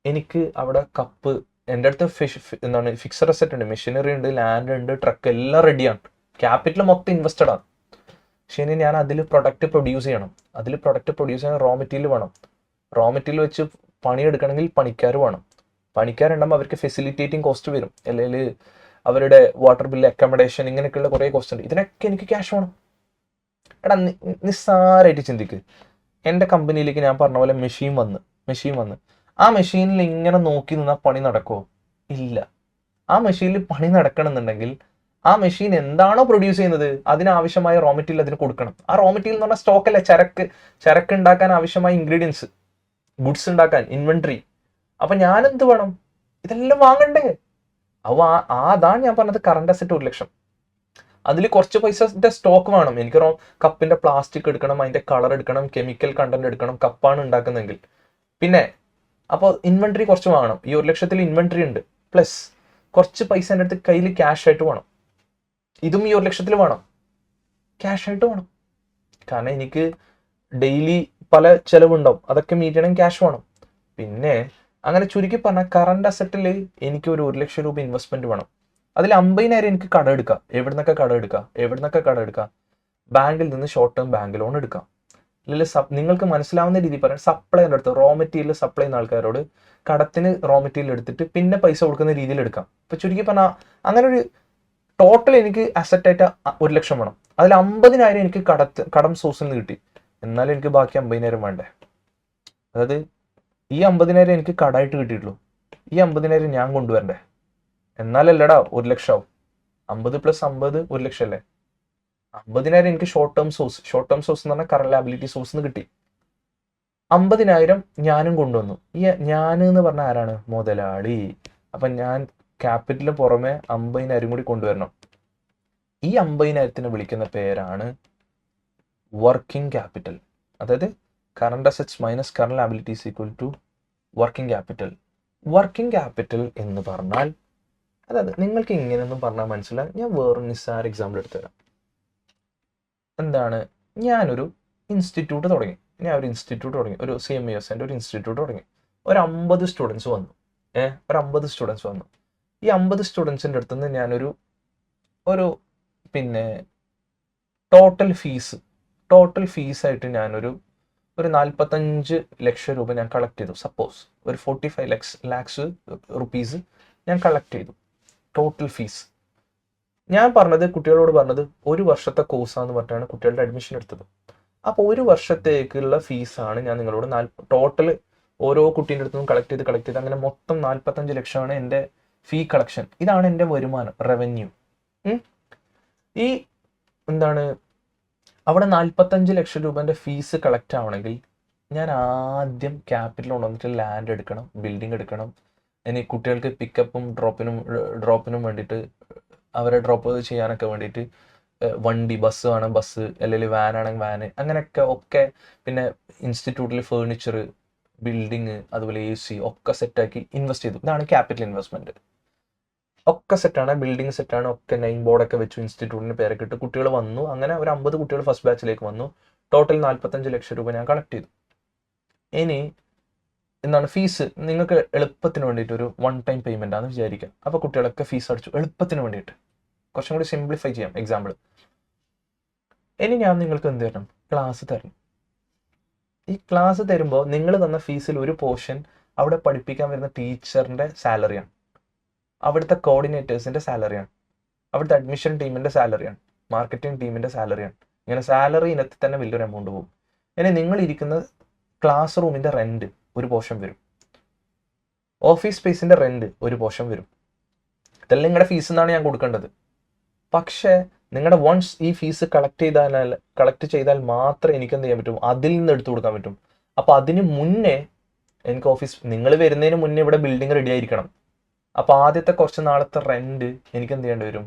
എനിക്ക് അവിടെ കപ്പ്, എൻ്റെ അടുത്ത് ഫിക്സഡ് അസറ്റ് ഉണ്ട്, മെഷീനറി ഉണ്ട്, ലാൻഡ് ഉണ്ട്, ട്രക്ക് എല്ലാം റെഡിയാണ്, ക്യാപിറ്റൽ മൊത്തം ഇൻവെസ്റ്റഡ് ആണ്. പക്ഷേ ഇനി ഞാൻ അതിൽ പ്രൊഡക്റ്റ് പ്രൊഡ്യൂസ് ചെയ്യണം. അതിൽ പ്രൊഡക്റ്റ് പ്രൊഡ്യൂസ് ചെയ്യാൻ റോ മെറ്റീരിയൽ വേണം. റോ മെറ്റീരിയൽ വെച്ച് പണിയെടുക്കണമെങ്കിൽ പണിക്കാർ വേണം. പണിക്കാരുണ്ടാകുമ്പോൾ അവർക്ക് ഫെസിലിറ്റേറ്റിംഗ് കോസ്റ്റ് വരും, അല്ലെങ്കിൽ അവരുടെ വാട്ടർ ബില്ല്, അക്കോമഡേഷൻ, ഇങ്ങനെയൊക്കെയുള്ള കുറേ കോസ്റ്റ് ഉണ്ട്. ഇതിനൊക്കെ എനിക്ക് ക്യാഷ് വേണം. എടാ നിസ്സാരമായിട്ട് ചിന്തിക്ക്, എൻ്റെ കമ്പനിയിലേക്ക് ഞാൻ പറഞ്ഞ പോലെ മെഷീൻ വന്ന് ആ മെഷീനിൽ ഇങ്ങനെ നോക്കി നിന്നാൽ പണി നടക്കുമോ? ഇല്ല. ആ മെഷീനിൽ പണി നടക്കണമെന്നുണ്ടെങ്കിൽ ആ മെഷീൻ എന്താണോ പ്രൊഡ്യൂസ് ചെയ്യുന്നത് അതിനാവശ്യമായ റോ മെറ്റീരിയൽ അതിന് കൊടുക്കണം. ആ റോ മെറ്റീരിയൽ എന്ന് പറഞ്ഞാൽ സ്റ്റോക്ക് അല്ല, ചരക്ക് ഉണ്ടാക്കാൻ ആവശ്യമായ ഇൻഗ്രീഡിയൻസ്, ഗുഡ്സ് ഉണ്ടാക്കാൻ, ഇൻവെന്ററി. അപ്പൊ ഞാൻ എന്ത് വേണം, ഇതെല്ലാം വാങ്ങണ്ടേ? അതാണ് ഞാൻ പറഞ്ഞത് കറണ്ട് അസറ്റ് 1 ലക്ഷം. അതിൽ കുറച്ച് പൈസന്റെ സ്റ്റോക്ക് വേണം. എനിക്ക് കപ്പിന്റെ പ്ലാസ്റ്റിക് എടുക്കണം, അതിന്റെ കളർ എടുക്കണം, കെമിക്കൽ കണ്ടന്റ് എടുക്കണം, കപ്പാണ് ഉണ്ടാക്കുന്നതെങ്കിൽ. പിന്നെ അപ്പോൾ ഇൻവെന്ററി കുറച്ച് വാങ്ങണം. ഈ 1 ലക്ഷത്തിൽ ഇൻവെന്ററി ഉണ്ട്, പ്ലസ് കുറച്ച് പൈസ എൻ്റെ അടുത്ത് കയ്യിൽ ക്യാഷ് ആയിട്ട് വേണം. ഇതും ഈ 1 ലക്ഷത്തിൽ വേണം, ക്യാഷ് ആയിട്ട് വേണം. കാരണം എനിക്ക് ഡെയിലി പല ചെലവുണ്ടാവും, അതൊക്കെ മീറ്റ് ചെയ്യണം, ക്യാഷ് വേണം. പിന്നെ അങ്ങനെ ചുരുക്കി പറഞ്ഞാൽ കറണ്ട് അസറ്റിൽ എനിക്ക് ഒരു 1 ലക്ഷം രൂപ ഇൻവെസ്റ്റ്മെന്റ് വേണം. അതിൽ 50,000 എനിക്ക് കടം എടുക്കാം. എവിടുന്നൊക്കെ കടം എടുക്കാം? ബാങ്കിൽ നിന്ന് ഷോർട്ട് ടേം ബാങ്ക് ലോൺ എടുക്കാം. അല്ലെങ്കിൽ നിങ്ങൾക്ക് മനസ്സിലാവുന്ന രീതിയിൽ പറയാൻ സപ്ലൈൻ്റെ അടുത്ത് റോ മെറ്റീരിയൽ സപ്ലൈ ചെയ്യുന്ന ആൾക്കാരോട് കടത്തിന് റോ മെറ്റീരിയൽ എടുത്തിട്ട് പിന്നെ പൈസ കൊടുക്കുന്ന രീതിയിൽ എടുക്കാം. ഇപ്പൊ ചുരുക്കി പറഞ്ഞാൽ അങ്ങനെ ഒരു ടോട്ടൽ എനിക്ക് അസറ്റായിട്ട് 1 ലക്ഷം വേണം, അതിൽ 50,000 എനിക്ക് കടം സോഴ്സിൽ നിന്ന് കിട്ടി, എന്നാലും എനിക്ക് ബാക്കി 50,000 വേണ്ടേ? അതായത് ഈ 50,000 എനിക്ക് കടമായിട്ട് കിട്ടിയിട്ടുള്ളൂ, ഈ 50,000 ഞാൻ കൊണ്ടുവരണ്ടേ? എന്നാലല്ലടാ 1 ലക്ഷം ആവും. 50 + 50 1 ലക്ഷം അല്ലേ? 50,000 എനിക്ക് ഷോർട്ട് ടേം സോഴ്സ് എന്ന് പറഞ്ഞാൽ കറന്റ് ലാബിലിറ്റി സോഴ്സ് നിന്ന് കിട്ടി. 50,000 ഞാനും കൊണ്ടുവന്നു. ഈ ഞാൻ എന്ന് പറഞ്ഞാൽ ആരാണ്? മുതലാളി. അപ്പൊ ഞാൻ ക്യാപിറ്റലിന് പുറമെ 50,000 കൂടി കൊണ്ടുവരണം. ഈ 50,000 വിളിക്കുന്ന പേരാണ് വർക്കിംഗ് ക്യാപിറ്റൽ. അതായത് current assets minus current liabilities equal to working capital. Working capital എന്ന് പറഞ്ഞാൽ, അതായത് നിങ്ങൾക്ക് ഇങ്ങനെയൊന്നും പറഞ്ഞാൽ മനസ്സിലാവും. ഞാൻ വേറൊരു നിസ്സാര എക്സാമ്പിൾ എടുത്തുതരാം. എന്താണ്, ഞാനൊരു ഇൻസ്റ്റിറ്റ്യൂട്ട് തുടങ്ങി. ഒരു CMUSന്റെ ഒരു ഇൻസ്റ്റിറ്റ്യൂട്ട് തുടങ്ങി. ഒരു 50 സ്റ്റുഡൻസ് വന്നു. ഒരു 50 സ്റ്റുഡൻസ് വന്നു. ഈ 50 സ്റ്റുഡൻസിൻ്റെ അടുത്ത് നിന്ന് ഞാനൊരു പിന്നെ ടോട്ടൽ ഫീസായിട്ട് ഞാനൊരു 45 ലക്ഷം രൂപ ഞാൻ കളക്ട് ചെയ്തു. സപ്പോസ് ഒരു 45 lakhs റുപ്പീസ് ഞാൻ കളക്ട് ചെയ്തു ടോട്ടൽ ഫീസ്. ഞാൻ കുട്ടികളോട് പറഞ്ഞത് 1 വർഷത്തെ കോഴ്സാന്ന് പറഞ്ഞിട്ടാണ് കുട്ടികളുടെ അഡ്മിഷൻ എടുത്തത്. അപ്പോൾ 1 വർഷത്തേക്കുള്ള ഫീസാണ് ഞാൻ നിങ്ങളോട് ടോട്ടൽ ഓരോ കുട്ടീൻ്റെ അടുത്തും കളക്ട് ചെയ്ത് അങ്ങനെ മൊത്തം 45 ലക്ഷമാണ് എൻ്റെ ഫീ കളക്ഷൻ. ഇതാണ് എൻ്റെ വരുമാനം, റവന്യൂ. ഈ അവിടെ 45 ലക്ഷം രൂപേൻ്റെ ഫീസ് കളക്ട് ആവണമെങ്കിൽ ഞാൻ ആദ്യം ക്യാപിറ്റൽ കൊണ്ടുവന്നിട്ട് ലാൻഡ് എടുക്കണം, ബിൽഡിംഗ് എടുക്കണം. ഇനി കുട്ടികൾക്ക് പിക്കപ്പും ഡ്രോപ്പിനും വേണ്ടിയിട്ട്, അവരെ ഡ്രോപ്പ് ചെയ്യാനൊക്കെ വേണ്ടിയിട്ട് വണ്ടി, ബസ് വേണം, ബസ്, അല്ലെങ്കിൽ വാൻ ആണെങ്കിൽ വാന്, അങ്ങനെയൊക്കെ. പിന്നെ ഇൻസ്റ്റിറ്റ്യൂട്ടിൽ ഫേർണിച്ചർ, ബിൽഡിങ്, അതുപോലെ AC ഒക്കെ സെറ്റാക്കി ഇൻവെസ്റ്റ് ചെയ്തു. ഇതാണ് ക്യാപിറ്റൽ ഇൻവെസ്റ്റ്മെന്റ്. ഒക്കെ സെറ്റാണ്, ബിൽഡിംഗ് സെറ്റാണ്, ഒക്കെ നെയിം ബോർഡൊക്കെ വെച്ചു, ഇൻസ്റ്റിറ്റ്യൂട്ടിന് പേരൊക്കെ ഇട്ട് കുട്ടികൾ വന്നു. അങ്ങനെ ഒരു 50 കുട്ടികൾ ഫസ്റ്റ് ബാച്ചിലേക്ക് വന്നു. ടോട്ടൽ 45 ലക്ഷം രൂപ ഞാൻ കളക്ട് ചെയ്തു. ഇനി ഫീസ് നിങ്ങൾക്ക് എളുപ്പത്തിന് വേണ്ടിയിട്ട് ഒരു 1 ടൈം പേയ്മെന്റ് ആണെന്ന് വിചാരിക്കുക. അപ്പോൾ കുട്ടികളൊക്കെ ഫീസ് അടിച്ചു എളുപ്പത്തിന് വേണ്ടിയിട്ട്. കുറച്ചും കൂടി സിംപ്ലിഫൈ ചെയ്യാം എക്സാമ്പിൾ. ഇനി ഞാൻ നിങ്ങൾക്ക് എന്ത് തരണം? ക്ലാസ് തരണം. ഈ ക്ലാസ് തരുമ്പോൾ നിങ്ങൾ തന്ന ഫീസിൽ ഒരു പോർഷൻ അവിടെ പഠിപ്പിക്കാൻ വരുന്ന ടീച്ചറിന്റെ സാലറിയാണ്, അവിടുത്തെ കോർഡിനേറ്റേഴ്സിന്റെ സാലറിയാണ്, അവിടുത്തെ അഡ്മിഷൻ ടീമിന്റെ സാലറിയാണ്, മാർക്കറ്റിംഗ് ടീമിന്റെ സാലറിയാണ്. ഇങ്ങനെ സാലറി ഇനത്തിൽ തന്നെ വലിയൊരു എമൗണ്ട് പോകും. ഇനി നിങ്ങൾ ഇരിക്കുന്ന ക്ലാസ് റൂമിന്റെ റെന്റ് ഒരു പോർഷൻ വരും, ഓഫീസ് സ്പേസിന്റെ റെന്റ് ഒരു പോർഷൻ വരും. ഇതെല്ലാം നിങ്ങളുടെ ഫീസ് എന്നാണ് ഞാൻ കൊടുക്കേണ്ടത്. പക്ഷേ നിങ്ങളുടെ വൺസ് ഈ ഫീസ് കളക്ട് ചെയ്താൽ മാത്രമേ എനിക്ക് എന്ത് ചെയ്യാൻ പറ്റും? അതിൽ നിന്ന് എടുത്തു കൊടുക്കാൻ പറ്റും. അപ്പോൾ അതിന് മുന്നേ എനിക്ക് നിങ്ങൾ വരുന്നതിന് മുന്നേ ഇവിടെ ബിൽഡിംഗ് റെഡി ആയിരിക്കണം. അപ്പോൾ ആദ്യത്തെ കുറച്ച് നാളത്തെ റെന്റ് എനിക്ക് എന്ത് ചെയ്യേണ്ടി വരും?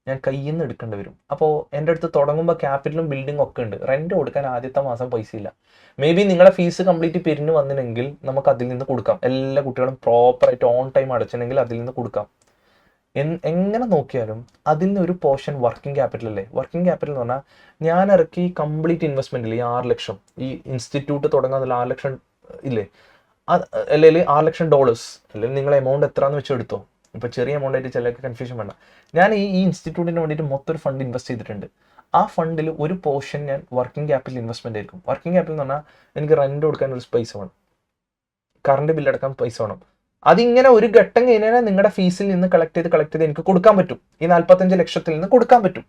ഞാൻ കയ്യിൽ നിന്ന് എടുക്കേണ്ടി വരും. അപ്പോൾ എൻ്റെ അടുത്ത് തുടങ്ങുമ്പോൾ ക്യാപിറ്റലും ബിൽഡിംഗ് ഒക്കെ ഉണ്ട്, റെന്റ് കൊടുക്കാൻ ആദ്യത്തെ മാസം പൈസ ഇല്ല. മേ ബി നിങ്ങളുടെ ഫീസ് കംപ്ലീറ്റ് പിരിഞ്ഞു വന്നില്ലെങ്കിൽ നമുക്ക് അതിൽ നിന്ന് കൊടുക്കാം. എല്ലാ കുട്ടികളും പ്രോപ്പറായിട്ട് ഓൺ ടൈം അടച്ചിട്ടുണ്ടെങ്കിൽ അതിൽ നിന്ന് കൊടുക്കാം. എങ്ങനെ നോക്കിയാലും അതിൽ നിന്ന് ഒരു പോർഷൻ വർക്കിംഗ് ക്യാപിറ്റൽ അല്ലേ? വർക്കിംഗ് ക്യാപിറ്റൽ എന്ന് പറഞ്ഞാൽ ഞാൻ ഇറക്കി കംപ്ലീറ്റ് ഇൻവെസ്റ്റ്മെന്റ് ഇല്ലേ, 6 ലക്ഷം, ഈ ഇൻസ്റ്റിറ്റ്യൂട്ട് തുടങ്ങാൻ 6 ലക്ഷം ഇല്ലേ, അല്ലെങ്കിൽ $6 ലക്ഷം, അല്ലെങ്കിൽ നിങ്ങൾ എമൗണ്ട് എത്രയാന്ന് വെച്ച് എടുത്തോ. ഇപ്പൊ ചെറിയ എമൗണ്ട് ആയിട്ട് ചിലർക്ക് കൺഫ്യൂഷൻ വേണ്ട. ഞാൻ ഈ ഇൻസ്റ്റിറ്റ്യൂട്ടിന് വേണ്ടിയിട്ട് മൊത്തം ഒരു ഫണ്ട് ഇൻവെസ്റ്റ് ചെയ്തിട്ടുണ്ട്. ആ ഫണ്ടിൽ ഒരു പോർഷൻ ഞാൻ വർക്കിംഗ് ക്യാപിറ്റൽ ഇൻവെസ്റ്റ്മെന്റ് ആയിരിക്കും. വർക്കിംഗ് ക്യാപിറ്റൽ എന്ന് പറഞ്ഞാൽ എനിക്ക് റെന്റ് കൊടുക്കാൻ ഒരു പൈസ വേണം, കറണ്ട് ബില്ലടക്കാൻ പൈസ വേണം. അതിങ്ങനെ ഒരു ഘട്ടം കഴിഞ്ഞാൽ നിങ്ങളുടെ ഫീസിൽ നിന്ന് കളക്ട് ചെയ്ത് എനിക്ക് കൊടുക്കാൻ പറ്റും. ഈ 45 ലക്ഷത്തിൽ നിന്ന് കൊടുക്കാൻ പറ്റും.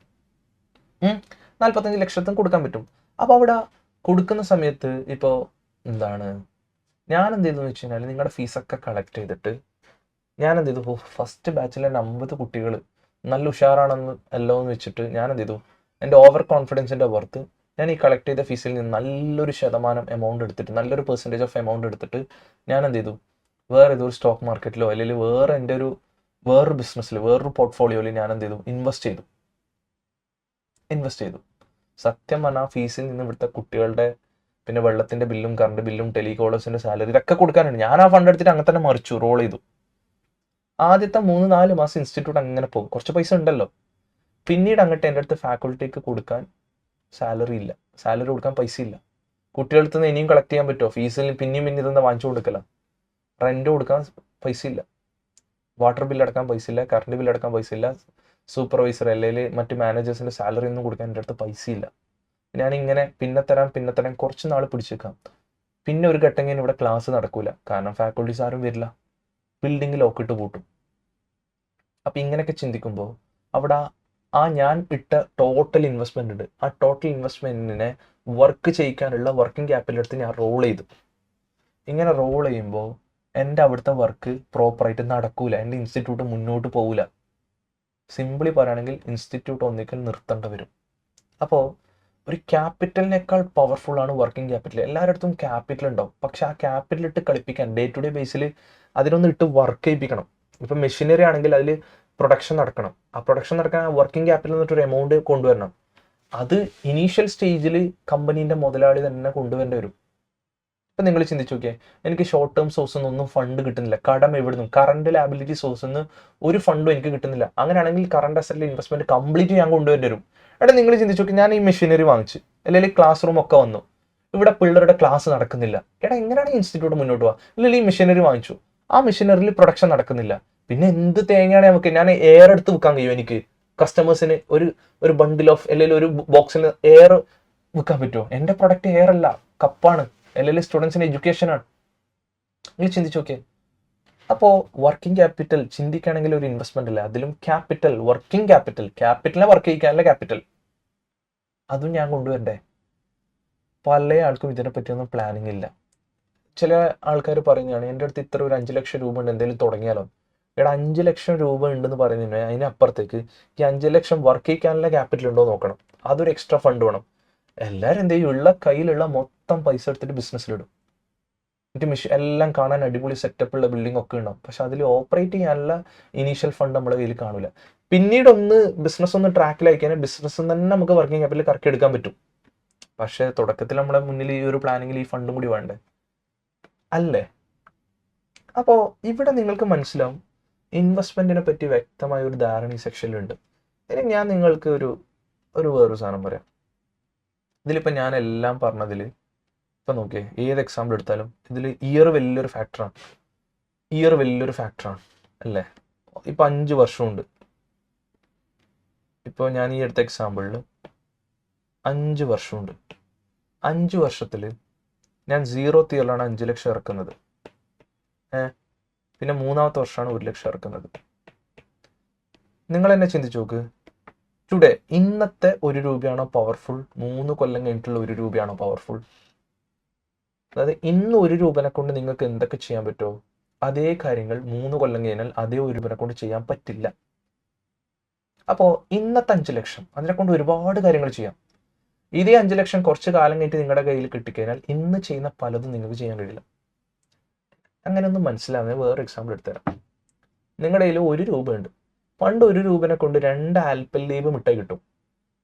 45 ലക്ഷത്തിന് കൊടുക്കാൻ പറ്റും. അപ്പൊ അവിടെ കൊടുക്കുന്ന സമയത്ത് ഇപ്പോൾ ഞാൻ എന്ത് ചെയ്തെന്ന് വെച്ച് കഴിഞ്ഞാൽ നിങ്ങളുടെ ഫീസൊക്കെ കളക്ട് ചെയ്തിട്ട് ഞാൻ എന്ത് ചെയ്തു? ഫസ്റ്റ് ബാച്ചിലെ 50 കുട്ടികൾ നല്ല ഉഷാറാണെന്ന് എല്ലോ എന്ന് വെച്ചിട്ട് ഞാൻ എന്ത് ചെയ്തു? എൻ്റെ ഓവർ കോൺഫിഡൻസിന്റെ പുറത്ത് ഞാൻ ഈ കളക്ട് ചെയ്ത ഫീസിൽ നിന്ന് നല്ലൊരു ശതമാനം എമൗണ്ട് എടുത്തിട്ട്, നല്ലൊരു പെർസെൻറ്റേജ് ഓഫ് എമൗണ്ട് എടുത്തിട്ട് ഞാൻ എന്ത് ചെയ്തു? വേറെ ഏതൊരു സ്റ്റോക്ക് മാർക്കറ്റിലോ അല്ലെങ്കിൽ വേറൊരു ബിസിനസ്സിൽ, വേറൊരു പോർട്ട്ഫോളിയോയിൽ ഞാൻ എന്ത് ചെയ്തു? ഇൻവെസ്റ്റ് ചെയ്തു. സത്യം പറഞ്ഞാൽ ഫീസിൽ നിന്ന് ഇവിടുത്തെ കുട്ടികളുടെ പിന്നെ വെള്ളത്തിന്റെ ബില്ലും കറണ്ട് ബില്ലും ടെലികോളേഴ്സിന്റെ സാലറി ഇതൊക്കെ കൊടുക്കാനുണ്ട്. ഞാൻ ആ ഫണ്ട് എടുത്തിട്ട് അങ്ങനെ തന്നെ മറിച്ചു, റോൾ ചെയ്തു. ആദ്യത്തെ 3-4 മാസം ഇൻസ്റ്റിറ്റ്യൂട്ട് അങ്ങനെ പോകും, കുറച്ച് പൈസ ഉണ്ടല്ലോ. പിന്നീട് അങ്ങോട്ട് എൻ്റെ അടുത്ത് ഫാക്കൾട്ടിക്ക് കൊടുക്കാൻ സാലറി ഇല്ല, സാലറി കൊടുക്കാൻ പൈസ ഇല്ല. കുട്ടികളുടെ നിന്ന് ഇനിയും കളക്ട് ചെയ്യാൻ പറ്റുമോ? ഫീസിൽ പിന്നെയും ഇതെന്താ വാങ്ങിച്ചു കൊടുക്കല. റെന്റ് കൊടുക്കാൻ പൈസ ഇല്ല, വാട്ടർ ബില്ല് അടക്കാൻ പൈസ ഇല്ല, കറണ്ട് ബില്ല് അടക്കാൻ പൈസ ഇല്ല, സൂപ്പർവൈസർ അല്ലെങ്കിൽ മറ്റ് മാനേജേഴ്സിന്റെ സാലറി ഒന്നും കൊടുക്കാൻ എൻ്റെ അടുത്ത് പൈസ ഇല്ല. ഞാനിങ്ങനെ പിന്നെ തരാൻ കുറച്ച് നാൾ പിടിച്ചേക്കാം. പിന്നെ ഒരു ഘട്ടം കഴിഞ്ഞ് ഇവിടെ ക്ലാസ് നടക്കൂല, കാരണം ഫാക്കൾട്ടീസ് ആരും വരില്ല, ബിൽഡിംഗ് ലോക്കിട്ട് പൂട്ടും. അപ്പം ഇങ്ങനെയൊക്കെ ചിന്തിക്കുമ്പോൾ അവിടെ ഞാൻ ഇട്ട ടോട്ടൽ ഇൻവെസ്റ്റ്മെന്റ് ഉണ്ട്, ആ ടോട്ടൽ ഇൻവെസ്റ്റ്മെന്റിനെ വർക്ക് ചെയ്യിക്കാനുള്ള വർക്കിംഗ് ക്യാപിറ്റൽ എടുത്ത് ഞാൻ റോൾ ചെയ്തു. ഇങ്ങനെ റോൾ ചെയ്യുമ്പോൾ എൻ്റെ അവിടുത്തെ വർക്ക് പ്രോപ്പറായിട്ട് നടക്കൂല, എൻ്റെ ഇൻസ്റ്റിറ്റ്യൂട്ട് മുന്നോട്ട് പോകില്ല. സിംപിളി പറയുകയാണെങ്കിൽ ഇൻസ്റ്റിറ്റ്യൂട്ട് ഒന്നിക്കൽ നിർത്തേണ്ടി വരും. അപ്പോൾ ഒരു ക്യാപിറ്റലിനേക്കാൾ പവർഫുൾ ആണ് വർക്കിംഗ് ക്യാപിറ്റൽ. എല്ലാവരുടെ അടുത്തും ക്യാപിറ്റൽ ഉണ്ടാവും, പക്ഷെ ആ ക്യാപിറ്റൽ ഇട്ട് കളിപ്പിക്കാൻ ഡേ ടു ഡേ ബേസിൽ അതിനൊന്ന് ഇട്ട് വർക്ക് ചെയ്യിപ്പിക്കണം. ഇപ്പം മെഷീനറി ആണെങ്കിൽ അതിൽ പ്രൊഡക്ഷൻ നടക്കണം, ആ പ്രൊഡക്ഷൻ നടക്കാൻ വർക്കിംഗ് ക്യാപിറ്റൽ എന്നിട്ടൊരു എമൗണ്ട് കൊണ്ടുവരണം. അത് ഇനീഷ്യൽ സ്റ്റേജിൽ കമ്പനീൻ്റെ മുതലാളി തന്നെ കൊണ്ടുവരേണ്ടി വരും. ഇപ്പം നിങ്ങൾ ചിന്തിച്ചു നോക്കിയേ, എനിക്ക് ഷോർട്ട് ടേം സോഴ്സിൽ നിന്നൊന്നും ഫണ്ട് കിട്ടുന്നില്ല, കടം എവിടുന്നും കറണ്ട് ലാബിലിറ്റി സോഴ്സിൽ നിന്ന് ഒരു ഫണ്ടും എനിക്ക് കിട്ടുന്നില്ല. അങ്ങനെയാണെങ്കിൽ കറണ്ട് അസറ്റിലെ ഇൻവെസ്റ്റ്മെന്റ് കംപ്ലീറ്റ് ഞാൻ കൊണ്ടുവരേണ്ടി വരും. എടാ നിങ്ങൾ ചിന്തിച്ചു നോക്കി, ഞാൻ ഈ മെഷീനറി വാങ്ങിച്ചു, അല്ലെങ്കിൽ ക്ലാസ് റൂം ഒക്കെ വന്നു, ഇവിടെ പിള്ളേരുടെ ക്ലാസ് നടക്കുന്നില്ല. എടാ എങ്ങനെയാണ് ഇൻസ്റ്റിറ്റ്യൂട്ട് മുന്നോട്ട് പോവുക? അല്ലെങ്കിൽ ഈ മെഷീനറി വാങ്ങിച്ചു, ആ മെഷീനറിയിൽ പ്രൊഡക്ഷൻ നടക്കുന്നില്ല, പിന്നെ എന്ത് തേങ്ങയാണ് നമുക്ക്? ഞാൻ എയർ എടുത്ത് വിൽക്കാൻ കഴിയും എനിക്ക് കസ്റ്റമേഴ്സിന്? ഒരു ബണ്ടിൽ ഓഫ് അല്ലെങ്കിൽ ഒരു ബോക്സിന് എയർ വിൽക്കാൻ പറ്റുമോ? എൻ്റെ പ്രൊഡക്റ്റ് എയർ അല്ല, കപ്പാണ്, അല്ലെങ്കിൽ സ്റ്റുഡൻസിന് എഡ്യൂക്കേഷനാണ്. നിങ്ങൾ ചിന്തിച്ചു നോക്കിയേ. അപ്പോൾ വർക്കിംഗ് ക്യാപിറ്റൽ ചിന്തിക്കുകയാണെങ്കിൽ ഒരു ഇൻവെസ്റ്റ്മെന്റ് അല്ല, അതിലും ക്യാപിറ്റൽ, വർക്കിംഗ് ക്യാപിറ്റലിനെ വർക്ക് ചെയ്യിക്കാനുള്ള ക്യാപിറ്റൽ അതും ഞാൻ കൊണ്ടുവരണ്ടേ? പല ആൾക്കും ഇതിനെപ്പറ്റിയൊന്നും പ്ലാനിങ് ഇല്ല. ചില ആൾക്കാർ പറയുന്നതാണ്, എൻ്റെ അടുത്ത് ഇത്ര ഒരു 5 ലക്ഷം രൂപ ഉണ്ട്, എന്തെങ്കിലും തുടങ്ങിയാലോ? എടാ 5 ലക്ഷം രൂപ ഉണ്ടെന്ന് പറയുന്നതിന് അതിനപ്പുറത്തേക്ക് ഈ 5 ലക്ഷം വർക്ക് ചെയ്യിക്കാനുള്ള ക്യാപിറ്റൽ ഉണ്ടോ നോക്കണം. അതൊരു എക്സ്ട്രാ ഫണ്ട് വേണം. എല്ലാവരും എന്ത് ചെയ്യും, കയ്യിലുള്ള മൊത്തം പൈസ എടുത്തിട്ട് ബിസിനസ്സിലിടും. എന്നിട്ട് എല്ലാം കാണാൻ അടിപൊളി സെറ്റപ്പുള്ള ബിൽഡിംഗ് ഒക്കെ ഉണ്ടാവും, പക്ഷെ അതിൽ ഓപ്പറേറ്റ് ചെയ്യാനുള്ള ഇനീഷ്യൽ ഫണ്ട് നമ്മുടെ കയ്യിൽ കാണില്ല. പിന്നീട് ബിസിനസ് ഒന്ന് ട്രാക്കിലായി കഴിഞ്ഞാൽ ബിസിനസ് തന്നെ നമുക്ക് വർക്കിംഗ് ക്യാപിറ്റൽ കറക്കി എടുക്കാൻ പറ്റും. പക്ഷെ തുടക്കത്തിൽ നമ്മുടെ മുന്നിൽ ഈ ഒരു പ്ലാനിങ്ങിൽ ഈ ഫണ്ടും കൂടി വേണ്ടേ അല്ലേ? അപ്പോൾ ഇവിടെ നിങ്ങൾക്ക് മനസ്സിലാവും ഇൻവെസ്റ്റ്മെന്റിനെ പറ്റി വ്യക്തമായ ഒരു ധാരണ ഈ സെക്ഷനിലുണ്ട്. ഇനി ഞാൻ നിങ്ങൾക്ക് വേറൊരു സാധനം പറയാം. ഇതിലിപ്പോൾ ഞാൻ എല്ലാം പറഞ്ഞതിൽ ഇപ്പം നോക്കിയേ, ഏത് എക്സാമ്പിൾ എടുത്താലും ഇതിൽ ഇയർ വലിയൊരു ഫാക്ടറാണ് അല്ലേ? ഇപ്പം 5 വർഷമുണ്ട്. ഇപ്പോൾ ഞാൻ ഈ എടുത്ത എക്സാമ്പിളിൽ 5 വർഷമുണ്ട്. 5 വർഷത്തിൽ ഞാൻ 0th ഇയറിലാണ് 5 ലക്ഷം ഇറക്കുന്നത്. പിന്നെ 3ാമത്തെ വർഷമാണ് 1 ലക്ഷം ഇറക്കുന്നത്. നിങ്ങൾ എന്നെ ചിന്തിച്ചു നോക്ക്, ടുഡേ ഇന്നത്തെ 1 രൂപയാണോ പവർഫുൾ, 3 കൊല്ലം കഴിഞ്ഞിട്ടുള്ള 1 രൂപയാണോ പവർഫുൾ? അതായത് ഇന്ന് 1 രൂപനെ കൊണ്ട് നിങ്ങൾക്ക് എന്തൊക്കെ ചെയ്യാൻ പറ്റുമോ അതേ കാര്യങ്ങൾ 3 കൊല്ലം കഴിഞ്ഞാൽ അതേ 1 രൂപനെ കൊണ്ട് ചെയ്യാൻ പറ്റില്ല. അപ്പോൾ ഇന്നത്തെ 5 ലക്ഷം അതിനെ കൊണ്ട് ഒരുപാട് കാര്യങ്ങൾ ചെയ്യാം. ഇതേ 5 ലക്ഷം കുറച്ച് കാലം കഴിഞ്ഞിട്ട് നിങ്ങളുടെ കയ്യിൽ കിട്ടിക്കഴിഞ്ഞാൽ ഇന്ന് ചെയ്യുന്ന പലതും നിങ്ങൾക്ക് ചെയ്യാൻ കഴിയില്ല. അങ്ങനെയൊന്നും മനസ്സിലാവുന്ന വേറെ എക്സാമ്പിൾ എടുത്തുതരാം. നിങ്ങളുടെ കയ്യിൽ 1 രൂപ ഉണ്ട്. പണ്ട് 1 രൂപനെ കൊണ്ട് 2 ആൽപ്പല്ലീവ് മിഠായി കിട്ടും.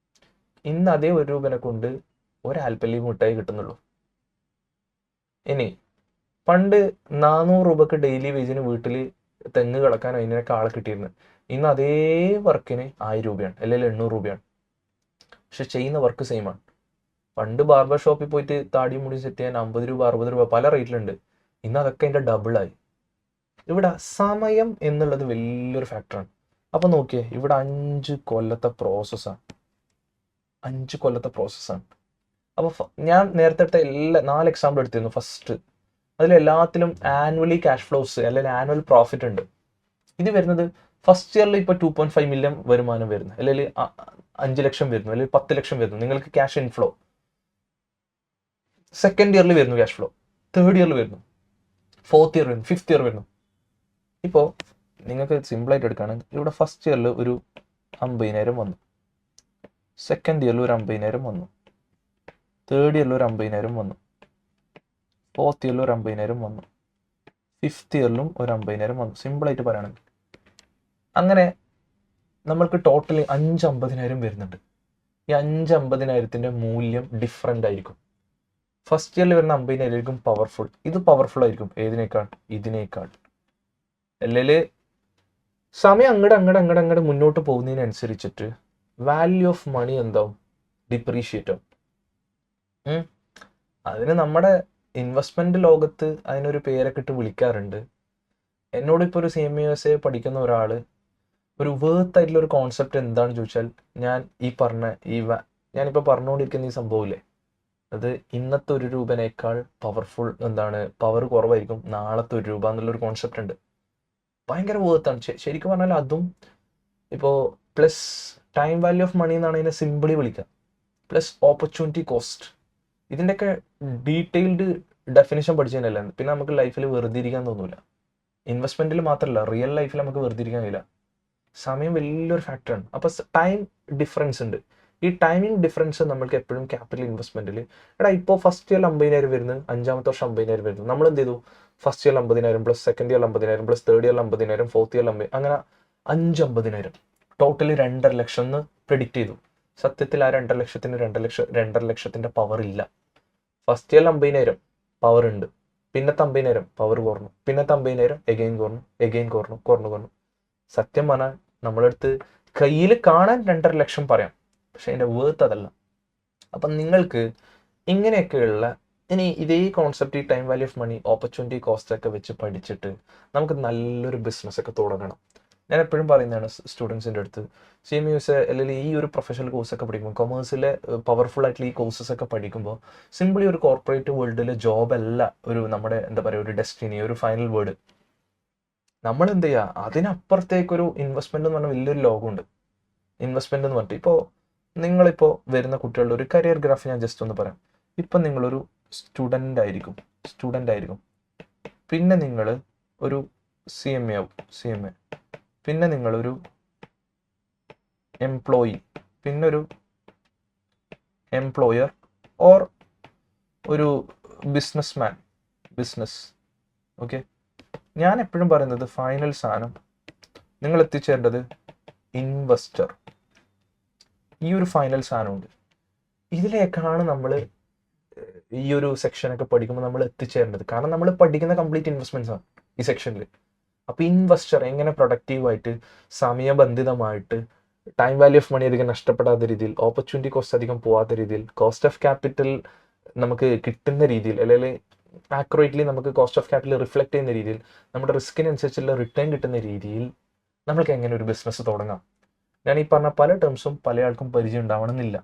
ഇന്ന് അതേ 1 രൂപനെ കൊണ്ട് 1 ആൽപ്പല്ലീവ് മിഠായി കിട്ടുന്നുള്ളൂ. ഇനി പണ്ട് 400 രൂപക്ക് ഡെയിലി വേജിന് വീട്ടിൽ തെങ്ങ് കിളക്കാൻ അതിനൊക്കെ ആളെ കിട്ടിയിരുന്നു. ഇന്ന് അതേ വർക്കിന് 1000 രൂപയാണ്, അല്ലെങ്കിൽ 800 രൂപയാണ്. പക്ഷെ ചെയ്യുന്ന വർക്ക് സെയിമാണ്. പണ്ട് ബാർബർ ഷോപ്പിൽ പോയിട്ട് താടി മുടി സെറ്റ് ചെയ്യാൻ 50 രൂപ 60 രൂപ പല റേറ്റിലുണ്ട്. ഇന്ന് അതൊക്കെ അതിൻ്റെ ഡബിളായി. ഇവിടെ സമയം എന്നുള്ളത് വലിയൊരു ഫാക്ടറാണ്. അപ്പം നോക്കിയേ, ഇവിടെ 5 കൊല്ലത്തെ പ്രോസസ്സാണ്. 5 കൊല്ലത്തെ പ്രോസസ്സാണ്. അപ്പോൾ ഞാൻ നേരത്തെ എടുത്ത 4 എക്സാമ്പിൾ എടുത്തിരുന്നു. ഫസ്റ്റ് അതിലെല്ലാത്തിലും ആനുവലി ക്യാഷ് ഫ്ലോസ് അല്ലെങ്കിൽ ആനുവൽ പ്രോഫിറ്റ് ഉണ്ട്. ഇത് വരുന്നത് ഫസ്റ്റ് ഇയറിൽ ഇപ്പോൾ 2.5 മില്യൺ വരുമാനം വരുന്നു, അല്ലെങ്കിൽ 5 ലക്ഷം വരുന്നു, അല്ലെങ്കിൽ 10 ലക്ഷം വരുന്നു, നിങ്ങൾക്ക് ക്യാഷ് ഇൻഫ്ലോ. സെക്കൻഡ് ഇയറിൽ വരുന്നു ക്യാഷ് ഫ്ലോ, തേർഡ് ഇയറിൽ വരുന്നു, 4th ഇയർ വരുന്നു, 5th ഇയർ വരുന്നു. ഇപ്പോൾ നിങ്ങൾക്ക് സിമ്പിളായിട്ട് എടുക്കുകയാണെങ്കിൽ ഇവിടെ ഫസ്റ്റ് ഇയറിൽ ഒരു 50,000 വന്നു, സെക്കൻഡ് ഇയറിൽ ഒരു 50,000 വന്നു, തേർഡ് ഇയറിൽ ഒരു 50,000 വന്നു, 4th ഇയറിൽ ഒരു 50,000 വന്നു, 5th ഇയറിലും ഒരു 50,000 വന്നു. സിമ്പിളായിട്ട് പറയുകയാണെങ്കിൽ അങ്ങനെ നമ്മൾക്ക് ടോട്ടൽ 5,50,000 വരുന്നുണ്ട്. ഈ 5,50,000 മൂല്യം ഡിഫറെൻ്റ് ആയിരിക്കും. ഫസ്റ്റ് ഇയറിൽ വരുന്ന 50,000 ആയിരിക്കും പവർഫുൾ. ഇത് പവർഫുൾ ആയിരിക്കും ഏതിനേക്കാൾ? ഇതിനേക്കാൾ. അല്ലെങ്കിൽ സമയം അങ്ങോട്ട് മുന്നോട്ട് പോകുന്നതിനനുസരിച്ചിട്ട് വാല്യൂ ഓഫ് മണി എന്താവും? ഡിപ്രീഷിയേറ്റ് ആവും. അതിന് നമ്മുടെ ഇൻവെസ്റ്റ്മെന്റ് ലോകത്ത് അതിനൊരു പേരൊക്കെ ഇട്ട് വിളിക്കാറുണ്ട്. എന്നോടിപ്പോൾ ഒരു CMA പഠിക്കുന്ന ഒരാൾ ഒരു വേർത്ത് ആയിട്ടുള്ള ഒരു കോൺസെപ്റ്റ് എന്താണെന്ന് ചോദിച്ചാൽ ഞാൻ ഈ പറഞ്ഞ ഞാനിപ്പോൾ പറഞ്ഞുകൊണ്ടിരിക്കുന്ന ഈ സംഭവമില്ലേ, അത് ഇന്നത്തെ 1 രൂപേനേക്കാൾ പവർഫുൾ പവർ കുറവായിരിക്കും നാളത്തെ 1 രൂപ എന്നുള്ളൊരു കോൺസെപ്റ്റ് ഉണ്ട്. ഭയങ്കര വേർത്താണ് ശരിക്കും പറഞ്ഞാൽ. അതും ഇപ്പോൾ plus time value of money എന്നാണ് ഇതിനെ സിമ്പിളി വിളിക്കുക, പ്ലസ് ഓപ്പർച്യൂണിറ്റി കോസ്റ്റ്. ഇതിൻ്റെയൊക്കെ ഡീറ്റെയിൽഡ് ഡെഫിനിഷൻ പഠിച്ചു തന്നെയല്ല പിന്നെ നമുക്ക് ലൈഫിൽ വെറുതെ ഇരിക്കാൻ തോന്നില്ല. ഇൻവെസ്റ്റ്മെൻറ്റിൽ മാത്രമല്ല, റിയൽ ലൈഫിൽ നമുക്ക് വെറുതെ ഇരിക്കാൻ കഴിയില്ല. സമയം വലിയൊരു ഫാക്ടറാണ്. അപ്പോൾ ടൈം ഡിഫറൻസ് ഉണ്ട്. ഈ ടൈമിംഗ് ഡിഫറൻസ് നമ്മൾക്ക് എപ്പോഴും ക്യാപിറ്റൽ ഇൻവെസ്റ്റ്മെൻറ്റിൽ, ഇപ്പോൾ ഫസ്റ്റ് ഇയർ 50,000 വരുന്നത്, 5ാമത്തെ വർഷം 50,000 വരുന്നത്. നമ്മൾ എന്ത് ചെയ്തു, first year 50,000 plus second year 50,000 plus third year 50,000 fourth year 50,000 അങ്ങനെ 50,000 ടോട്ടലി 2.5 ലക്ഷം എന്ന് പ്രെഡിക്റ്റ് ചെയ്തു. സത്യത്തിൽ ആ 2.5 ലക്ഷത്തിന് 2.5 ലക്ഷത്തിൻ്റെ പവർ ഇല്ല. ഫസ്റ്റ് ഇയർ 50,000 പവർ ഉണ്ട്, പിന്നത്തെ 50,000 പവർ കുറഞ്ഞു, പിന്നത്തെ 50,000 എഗെയിൻ കുറഞ്ഞു. സത്യം പറഞ്ഞാൽ നമ്മളടുത്ത് കയ്യിൽ കാണാൻ 2.5 ലക്ഷം പറയാം, പക്ഷെ അതിൻ്റെ വേർത്ത് അതല്ല. അപ്പം നിങ്ങൾക്ക് ഇങ്ങനെയൊക്കെയുള്ള ഇനി ഇതേ കോൺസെപ്റ്റ്, ഈ time value of money, opportunity cost ഒക്കെ വെച്ച് പഠിച്ചിട്ട് നമുക്ക് നല്ലൊരു ബിസിനസ് ഒക്കെ തുടങ്ങണം. ഞാൻ എപ്പോഴും പറയുന്നതാണ് സ്റ്റുഡൻസിൻ്റെ അടുത്ത്, CMUs അല്ലെങ്കിൽ ഈ ഒരു പ്രൊഫഷണൽ കോഴ്സൊക്കെ പഠിക്കുമ്പോൾ, കൊമേഴ്സിലെ പവർഫുൾ ആയിട്ടുള്ള ഈ കോഴ്സസ് ഒക്കെ പഠിക്കുമ്പോൾ സിംപിളി ഒരു കോർപ്പറേറ്റ് വേൾഡിലെ ജോബ് അല്ല ഒരു നമ്മുടെ ഒരു ഡെസ്റ്റിനി, ഒരു ഫൈനൽ വേർഡ്. നമ്മൾ എന്ത് ചെയ്യുക, അതിനപ്പുറത്തേക്കൊരു ഇൻവെസ്റ്റ്മെന്റ് എന്ന് പറഞ്ഞാൽ വലിയൊരു ലോകമുണ്ട്. ഇൻവെസ്റ്റ്മെന്റ് എന്ന് പറഞ്ഞിട്ട് ഇപ്പോൾ നിങ്ങളിപ്പോൾ വരുന്ന കുട്ടികളുടെ ഒരു കരിയർ ഗ്രാഫ് ഞാൻ ജസ്റ്റ് ഒന്ന് പറയാം. ഇപ്പം നിങ്ങളൊരു സ്റ്റുഡൻ്റ് ആയിരിക്കും, പിന്നെ നിങ്ങൾ ഒരു CMA ആവും, പിന്നെ നിങ്ങളൊരു എംപ്ലോയി, പിന്നെ ഒരു എംപ്ലോയർ ഓർ ഒരു ബിസിനസ്. ഓക്കെ, ഞാൻ എപ്പോഴും പറയുന്നത് ഫൈനൽ സാധനം നിങ്ങൾ എത്തിച്ചേരേണ്ടത് ഇൻവെസ്റ്റർ. ഈ ഒരു ഫൈനൽ സാധനമുണ്ട്. ഇതിലേക്കാണ് നമ്മൾ ഈ ഒരു സെക്ഷനൊക്കെ പഠിക്കുമ്പോൾ നമ്മൾ എത്തിച്ചേരേണ്ടത്. കാരണം നമ്മൾ പഠിക്കുന്ന കംപ്ലീറ്റ് ഇൻവെസ്റ്റ്മെന്റ്സ് ആണ് ഈ സെക്ഷനിൽ. അപ്പോൾ ഇൻവെസ്റ്റർ എങ്ങനെ പ്രൊഡക്റ്റീവായിട്ട്, സമയബന്ധിതമായിട്ട്, ടൈം വാല്യൂ ഓഫ് മണി അധികം നഷ്ടപ്പെടാത്ത രീതിയിൽ, ഓപ്പർച്യൂണിറ്റി കോസ്റ്റ് അധികം പോകാത്ത രീതിയിൽ, കോസ്റ്റ് ഓഫ് ക്യാപിറ്റൽ നമുക്ക് കിട്ടുന്ന രീതിയിൽ, അല്ലെങ്കിൽ ആക്യുറേറ്റ്ലി നമുക്ക് കോസ്റ്റ് ഓഫ് ക്യാപിറ്റൽ റിഫ്ലക്ട് ചെയ്യുന്ന രീതിയിൽ, നമ്മുടെ റിസ്കിനനുസരിച്ചുള്ള റിട്ടേൺ കിട്ടുന്ന രീതിയിൽ നമ്മൾക്ക് എങ്ങനെ ഒരു ബിസിനസ് തുടങ്ങാം. ഞാൻ ഈ പറഞ്ഞ പല ടേംസും പല ആൾക്കും പരിചയം ഉണ്ടാവണമെന്നില്ല.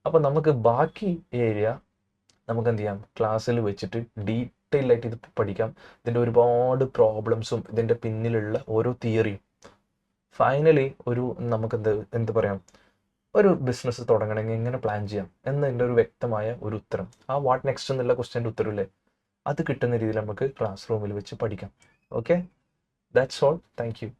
അപ്പോൾ നമുക്ക് ബാക്കി ഏരിയ നമുക്ക് എന്ത് ചെയ്യാം, ക്ലാസ്സിൽ വെച്ചിട്ട് ഡീറ്റെയിൽ ആയിട്ട് ഇത് പഠിക്കാം. ഇതിൻ്റെ ഒരുപാട് പ്രോബ്ലംസും ഇതിൻ്റെ പിന്നിലുള്ള ഓരോ തിയറിയും. ഫൈനലി നമുക്ക് എന്ത് പറയാം, ഒരു ബിസിനസ് തുടങ്ങണമെങ്കിൽ എങ്ങനെ പ്ലാൻ ചെയ്യാം എന്നതിൻ്റെ ഒരു വ്യക്തമായ ഒരു ഉത്തരം, ആ വാട്ട് നെക്സ്റ്റ് എന്നുള്ള ക്വസ്റ്റ്യൻ്റെ ഉത്തരവില്ലേ, അത് കിട്ടുന്ന രീതിയിൽ നമുക്ക് ക്ലാസ് റൂമിൽ വെച്ച് പഠിക്കാം. Okay, that's all. Thank you.